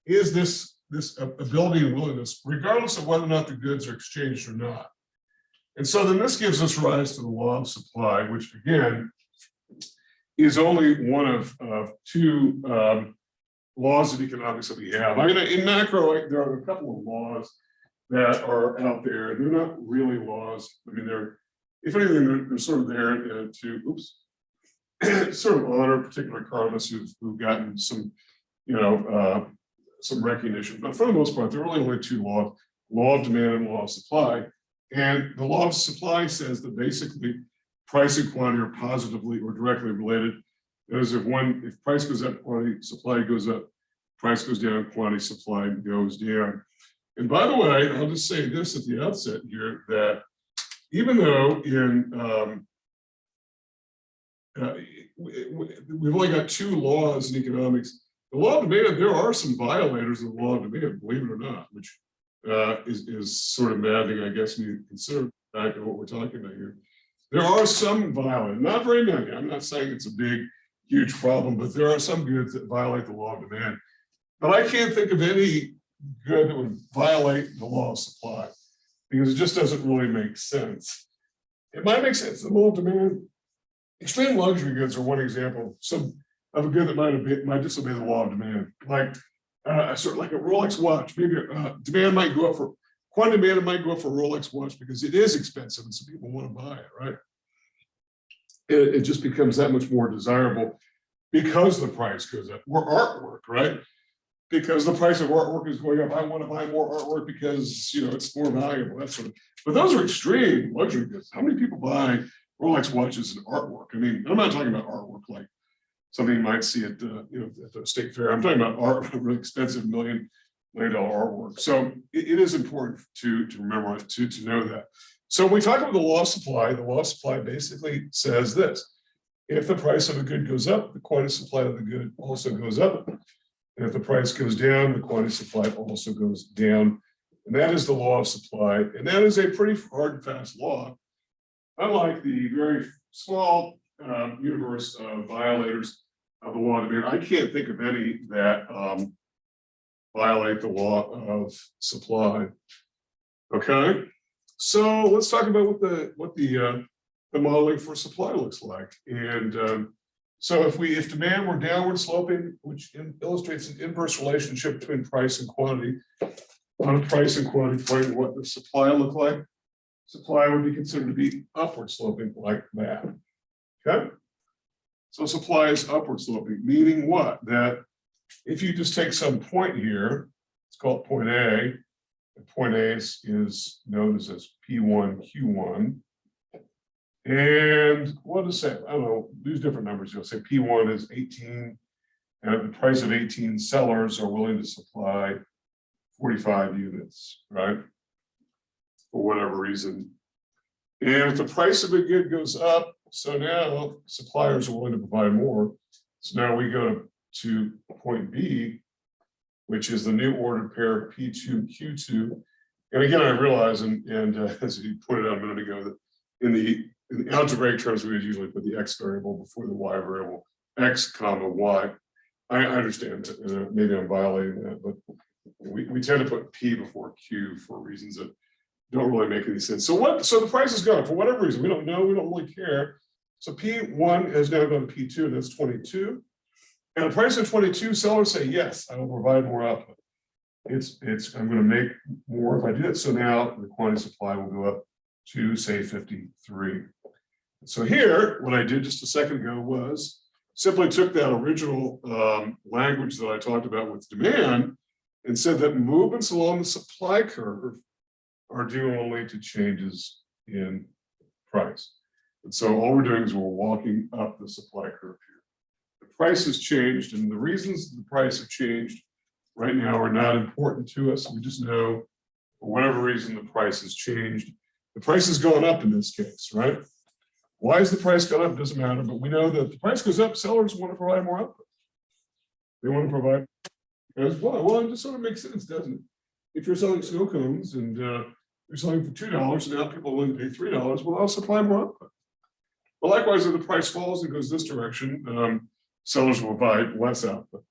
is this ability and willingness, regardless of whether or not the goods are exchanged or not. And so then this gives us rise to the law of supply, which again is only one of two laws of economics that we have. I mean, in macro, there are a couple of laws that are out there. They're not really laws. I mean, if anything, they're sort of there to sort of honor particular economists who've gotten some, some recognition. But for the most part, there are really only two laws: law of demand and law of supply. And the law of supply says that basically price and quantity are positively or directly related. That is, if price goes up, quantity, supply goes up, price goes down, quantity, supply goes down. And by the way, I'll just say this at the outset here, that even though we've only got two laws in economics, the law of demand, there are some violators of the law of demand, believe it or not, which is sort of maddening, I guess, when you consider back to what we're talking about here. There are some violators, not very many. I'm not saying it's a big, huge problem, but there are some goods that violate the law of demand. But I can't think of any good that would violate the law of supply because it just doesn't really make sense. It might make sense. The law of demand, extreme luxury goods are one example of a good that might disobey the law of demand, like sort of like a Rolex watch. Maybe demand might go up for quantity demand might go up for a Rolex watch because it is expensive and so people want to buy it, right? It just becomes that much more desirable because the price goes up. Or artwork, right? because the price of artwork is going up. I want to buy more artwork because, you know, it's more valuable, that sort of. But those are extreme luxury goods. How many people buy Rolex watches and artwork? I mean, I'm not talking about artwork like something you might see at the, you know, at the state fair. I'm talking about art, really expensive $1 million artwork. So it is important to remember to know that. So when we talk about the law of supply basically says this: if the price of a good goes up, the quantity supply of the good also goes up. And if the price goes down, the quantity supply also goes down. And that is the law of supply. And that is a pretty hard and fast law. Unlike the very small universe of violators of the law of demand, I can't think of any that violate the law of supply. Okay, so let's talk about what the modeling for supply looks like. And so if demand were downward sloping, which illustrates an inverse relationship between price and quantity, on a price and quantity point, what does supply look like? Supply would be considered to be upward sloping like that. Okay, so supply is upward sloping, meaning what? That if you just take some point here, it's called point A, and point A is known as P1, Q1. And what to say? I don't know, use different numbers. You'll say P1 is 18, and at the price of 18, sellers are willing to supply 45 units, right? For whatever reason. And if the price of a good goes up, so now suppliers are willing to provide more. So now we go to point B, which is the new ordered pair P2, Q2. And again, I realize, and as you pointed out a minute ago, that in the algebraic terms, we would usually put the X variable before the Y variable, X comma Y. I understand that, maybe I'm violating that, but we tend to put P before Q for reasons that don't really make any sense. So the price is gone for whatever reason. We don't know, we don't really care. So P1 has now gone to P2, and that's 22. And the price of 22, sellers say, yes, I will provide more output. I'm going to make more if I do it. So now the quantity supply will go up to, say, 53. So here, what I did just a second ago was simply took that original language that I talked about with demand and said that movements along the supply curve are due only to changes in price. And so all we're doing is we're walking up the supply curve here. The price has changed, and the reasons the price have changed right now are not important to us. We just know for whatever reason the price has changed. The price has gone up in this case, right? Why is the price gone up? Doesn't matter, but we know that if the price goes up, sellers want to provide more output. They want to provide as well. Well, it just sort of makes sense, doesn't it? If you're selling snow cones and you're selling for $2, and now people are willing to pay $3, well, I'll supply more output. But likewise, if the price falls and goes this direction, sellers will buy less output.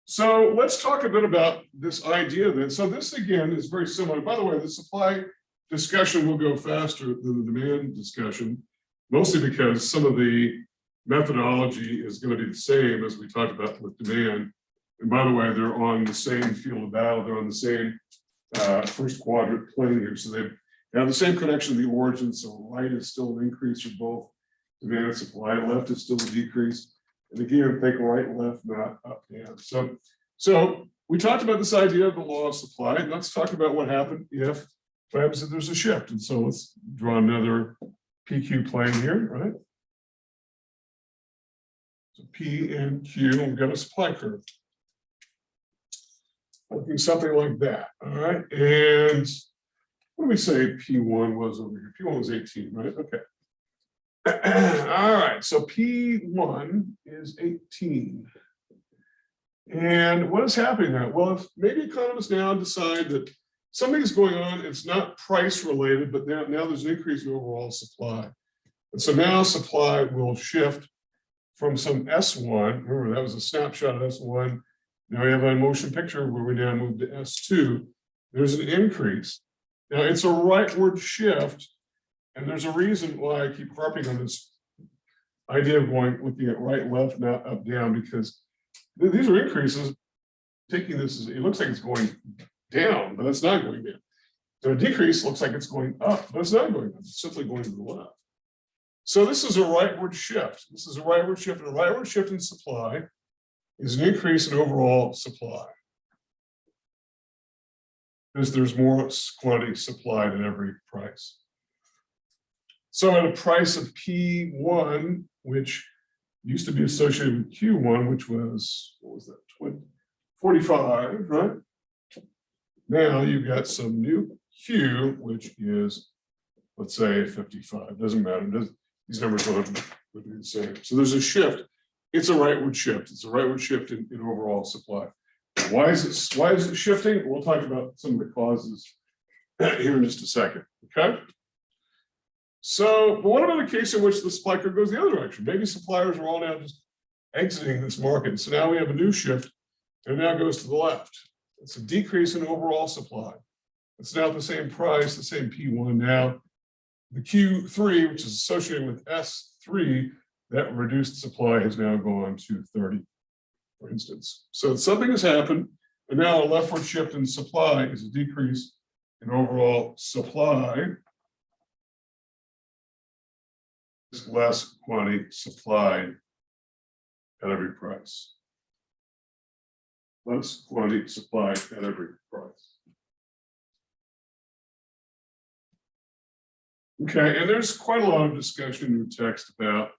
So let's talk a bit about this idea then. So this again is very similar. By the way, the supply discussion will go faster than the demand discussion, mostly because some of the methodology is going to be the same as we talked about with demand. And by the way, they're on the same field of battle. They're on the same first quadrant plane here. So they have the same connection to the origin. So right is still an increase for both demand and supply. Left is still a decrease. And again, think right, left, not up, down. So we talked about this idea of the law of supply. And let's talk about what happens if there's a shift. And so let's draw another PQ plane here, right? So P and Q, and we've got a supply curve. Looking something like that, all right? And what do we say P1 was over here? P1 was 18, right? Okay. All right, so P1 is 18. And what is happening now? Well, if maybe economists now decide that something's going on, it's not price related, but now there's an increase in overall supply. And so now supply will shift from some S1, remember that was a snapshot of S1. Now we have a motion picture where we now move to S2. There's an increase. Now it's a rightward shift. And there's a reason why I keep harping on this idea of looking at right, left, not up, down, because these are increases. Taking this as it looks like it's going down, but it's not going down. So a decrease looks like it's going up, but it's not going up. It's simply going to the left. So this is a rightward shift. This is a rightward shift, and a rightward shift in supply is an increase in overall supply. because there's more quantity supplied at every price. So at a price of P1, which used to be associated with Q1, which was, what was that, 45, right? Now you've got some new Q, which is, let's say 55, doesn't matter. These numbers will be the same. So there's a shift. It's a rightward shift. It's a rightward shift in overall supply. Why is it shifting? We'll talk about some of the causes here in just a second. Okay. So, but what about the case in which the supply curve goes the other direction? Maybe suppliers are all now just exiting this market. So now we have a new shift, and now it goes to the left. It's a decrease in overall supply. It's now at the same price, the same P1 now. The Q3, which is associated with S3, that reduced supply has now gone to 30, for instance. So something has happened, and now a leftward shift in supply is a decrease in overall supply. There's less quantity supplied at every price. Less quantity supplied at every price. Okay, and there's quite a lot of discussion in the text about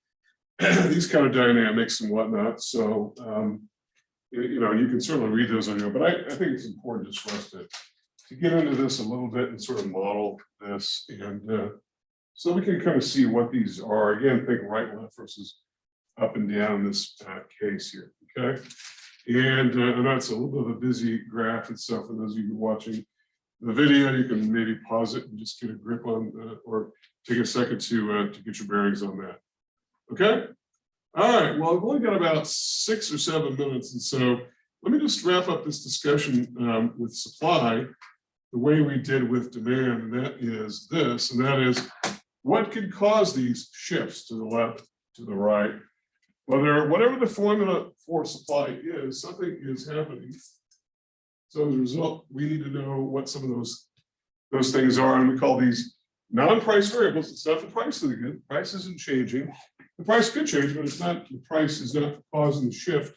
these kind of dynamics and whatnot. So, you know, you can certainly read those on your own, but I think it's important just for us to get into this a little bit and sort of model this, and so we can kind of see what these are. Again, think right, left versus up and down in this case here. Okay, and I know it's a little bit of a busy graph and stuff. For those of you watching the video, you can maybe pause it and just get a grip on, or take a second to get your bearings on that. Okay. All right. Well, I've only got about 6 or 7 minutes, and so let me just wrap up this discussion with supply the way we did with demand, and that is this, and that is what could cause these shifts to the left, to the right. Whatever the formula for supply is, something is happening. So as a result, we need to know what some of those things are, and we call these non-price variables. It's not the price of the good. The price isn't changing. The price could change, but it's not. The price is not causing the shift.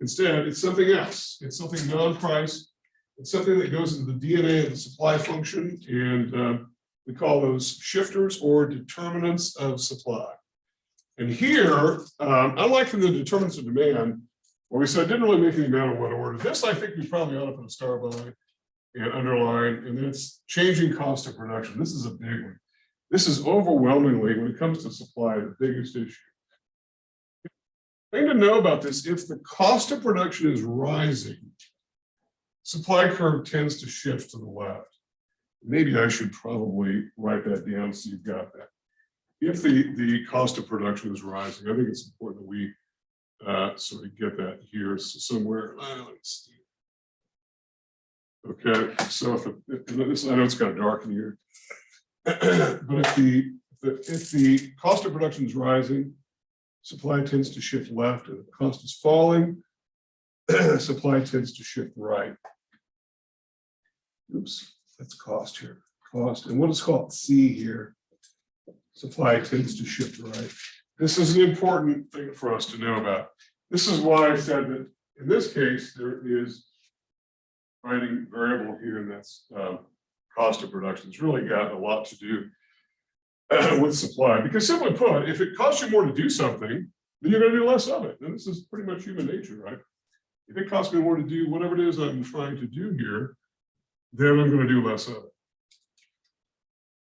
Instead, it's something else. It's something non-price. It's something that goes into the DNA of the supply function, and we call those shifters or determinants of supply. And here, unlike from the determinants of demand, where we said didn't really make any matter what order, this I think we probably ought to put a star by and underline, and it's changing cost of production. This is a big one. This is overwhelmingly, when it comes to supply, the biggest issue. The thing to know about this, if the cost of production is rising, supply curve tends to shift to the left. Maybe I should probably write that down so you've got that. If the cost of production is rising, I think it's important that we sort of get that here somewhere. Let's see. Okay, so if this, I know it's kind of dark in here, but if the cost of production is rising, supply tends to shift left, and if the cost is falling, supply tends to shift right. Oops, that's cost here. Cost, and what is called C here, supply tends to shift right. This is an important thing for us to know about. This is why I said that in this case, there is writing variable here, and that's cost of production. It's really got a lot to do with supply, because simply put, if it costs you more to do something, then you're going to do less of it. And this is pretty much human nature, right? If it costs me more to do whatever it is I'm trying to do here, then I'm going to do less of it.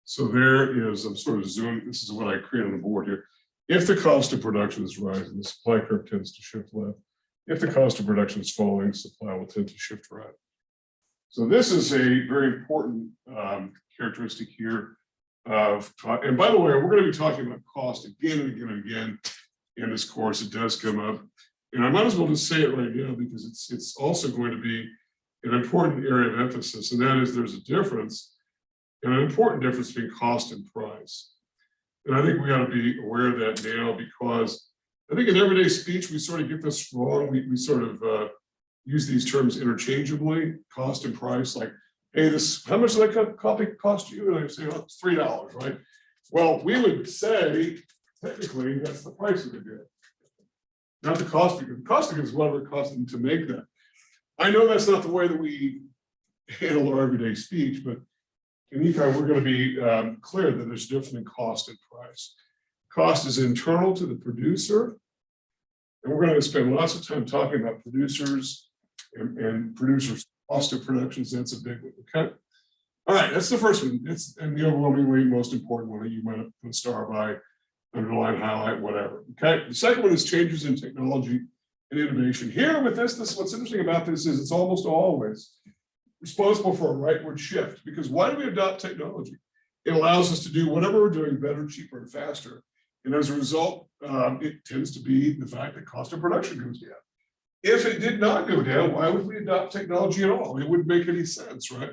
So there is, I'm sort of zooming, this is what I created on the board here. If the cost of production is rising, the supply curve tends to shift left. If the cost of production is falling, supply will tend to shift right. So this is a very important characteristic here of, and by the way, we're going to be talking about cost again and again and again in this course. It does come up, and I might as well just say it right now because it's also going to be an important area of emphasis, and that is there's a difference, and an important difference between cost and price. And I think we ought to be aware of that now, because I think in everyday speech we sort of get this wrong. We sort of use these terms interchangeably, cost and price, like, hey, this, how much did that copy cost you? And I say, oh, it's $3, right? Well, we would say, technically, that's the price of the good, not the cost of the good. The cost of the good is whatever it cost them to make that. I know that's not the way that we handle our everyday speech, but in the meantime, we're going to be clear that there's a difference in cost and price. Cost is internal to the producer, and we're going to spend lots of time talking about producers and producers' cost of production. So that's a big one. Okay. All right, that's the first one. It's and the overwhelmingly most important one that you might put a star by, underline, highlight, whatever. Okay. The second one is changes in technology and innovation. Here with this what's interesting about this is it's almost always responsible for a rightward shift, because why do we adopt technology? It allows us to do whatever we're doing better, cheaper, and faster. And as a result, it tends to be the fact that cost of production goes down. If it did not go down, why would we adopt technology at all? It wouldn't make any sense, right?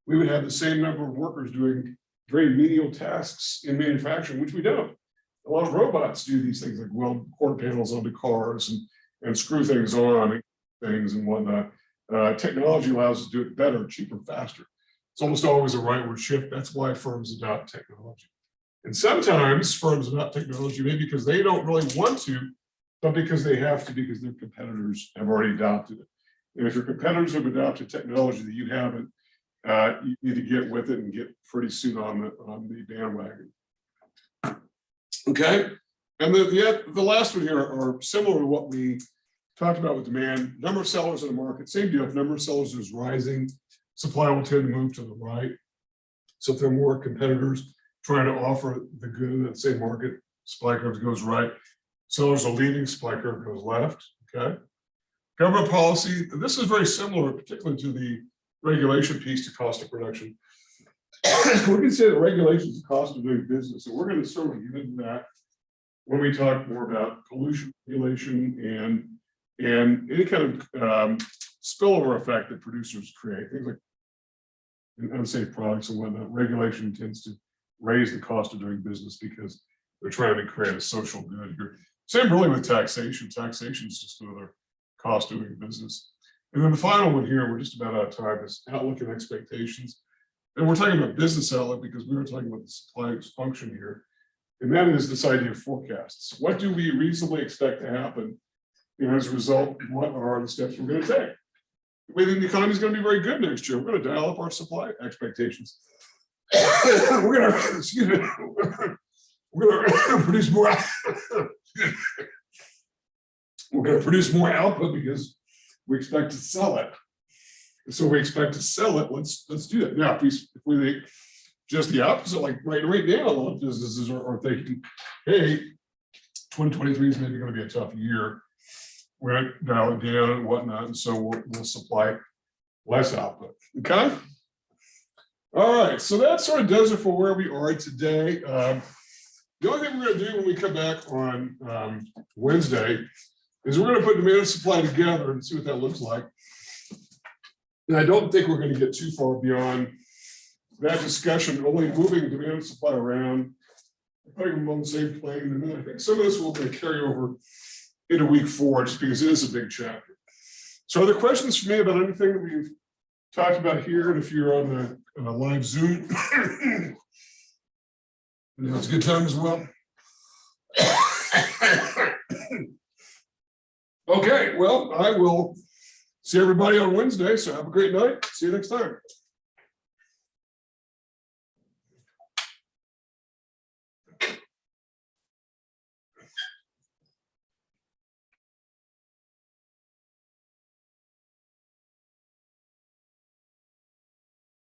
We would have the same number of workers doing very menial tasks in manufacturing, which we don't. A lot of robots do these things like weld quarter panels onto cars and screw things on and things and whatnot. Technology allows us to do it better, cheaper, faster. It's almost always a rightward shift. That's why firms adopt technology. And sometimes firms adopt technology maybe because they don't really want to, but because they have to, because their competitors have already adopted it. And if your competitors have adopted technology that you haven't, you need to get with it and get pretty soon on the bandwagon. Okay, and the last one here are similar to what we talked about with demand. Number of sellers in the market, same deal. If number of sellers is rising, supply will tend to move to the right. So if there are more competitors trying to offer the good in that same market, supply curve goes right. Sellers are leaving, supply curve goes left. Okay. Government policy. This is very similar, particularly to the regulation piece to cost of production. We can say that regulation is the cost of doing business, and we're going to sort of get into that when we talk more about pollution regulation and any kind of spillover effect that producers create, things like unsafe products and whatnot. Regulation tends to raise the cost of doing business because they're trying to create a social good here. Same really with taxation. Taxation is just another cost of doing business. And then the final one here, we're just about out of time, is outlook and expectations. And we're talking about business outlook because we were talking about the supply function here. And that is this idea of forecasts. What do we reasonably expect to happen? And as a result, what are the steps we're going to take? We think the economy is going to be very good next year. We're going to dial up our supply expectations. We're going to, excuse me, we're going to produce more. We're going to produce more output because we expect to sell it. So we expect to sell it. Let's do that. Now, if we think just the opposite, like right now, a lot of businesses are thinking, hey, 2023 is maybe going to be a tough year. We're going to dial it down and whatnot, and so we'll supply less output. Okay. All right. So that sort of does it for where we are today. The only thing we're going to do when we come back on Wednesday is we're going to put demand and supply together and see what that looks like. And I don't think we're going to get too far beyond that discussion, only moving demand and supply around, putting them on the same plane. And then I think some of this will carry over into week 4, just because it is a big chapter. So are there questions for me about anything that we've talked about here? And if you're on a live Zoom, it's a good time as well. Okay, well, I will see everybody on Wednesday. So have a great night. See you next time.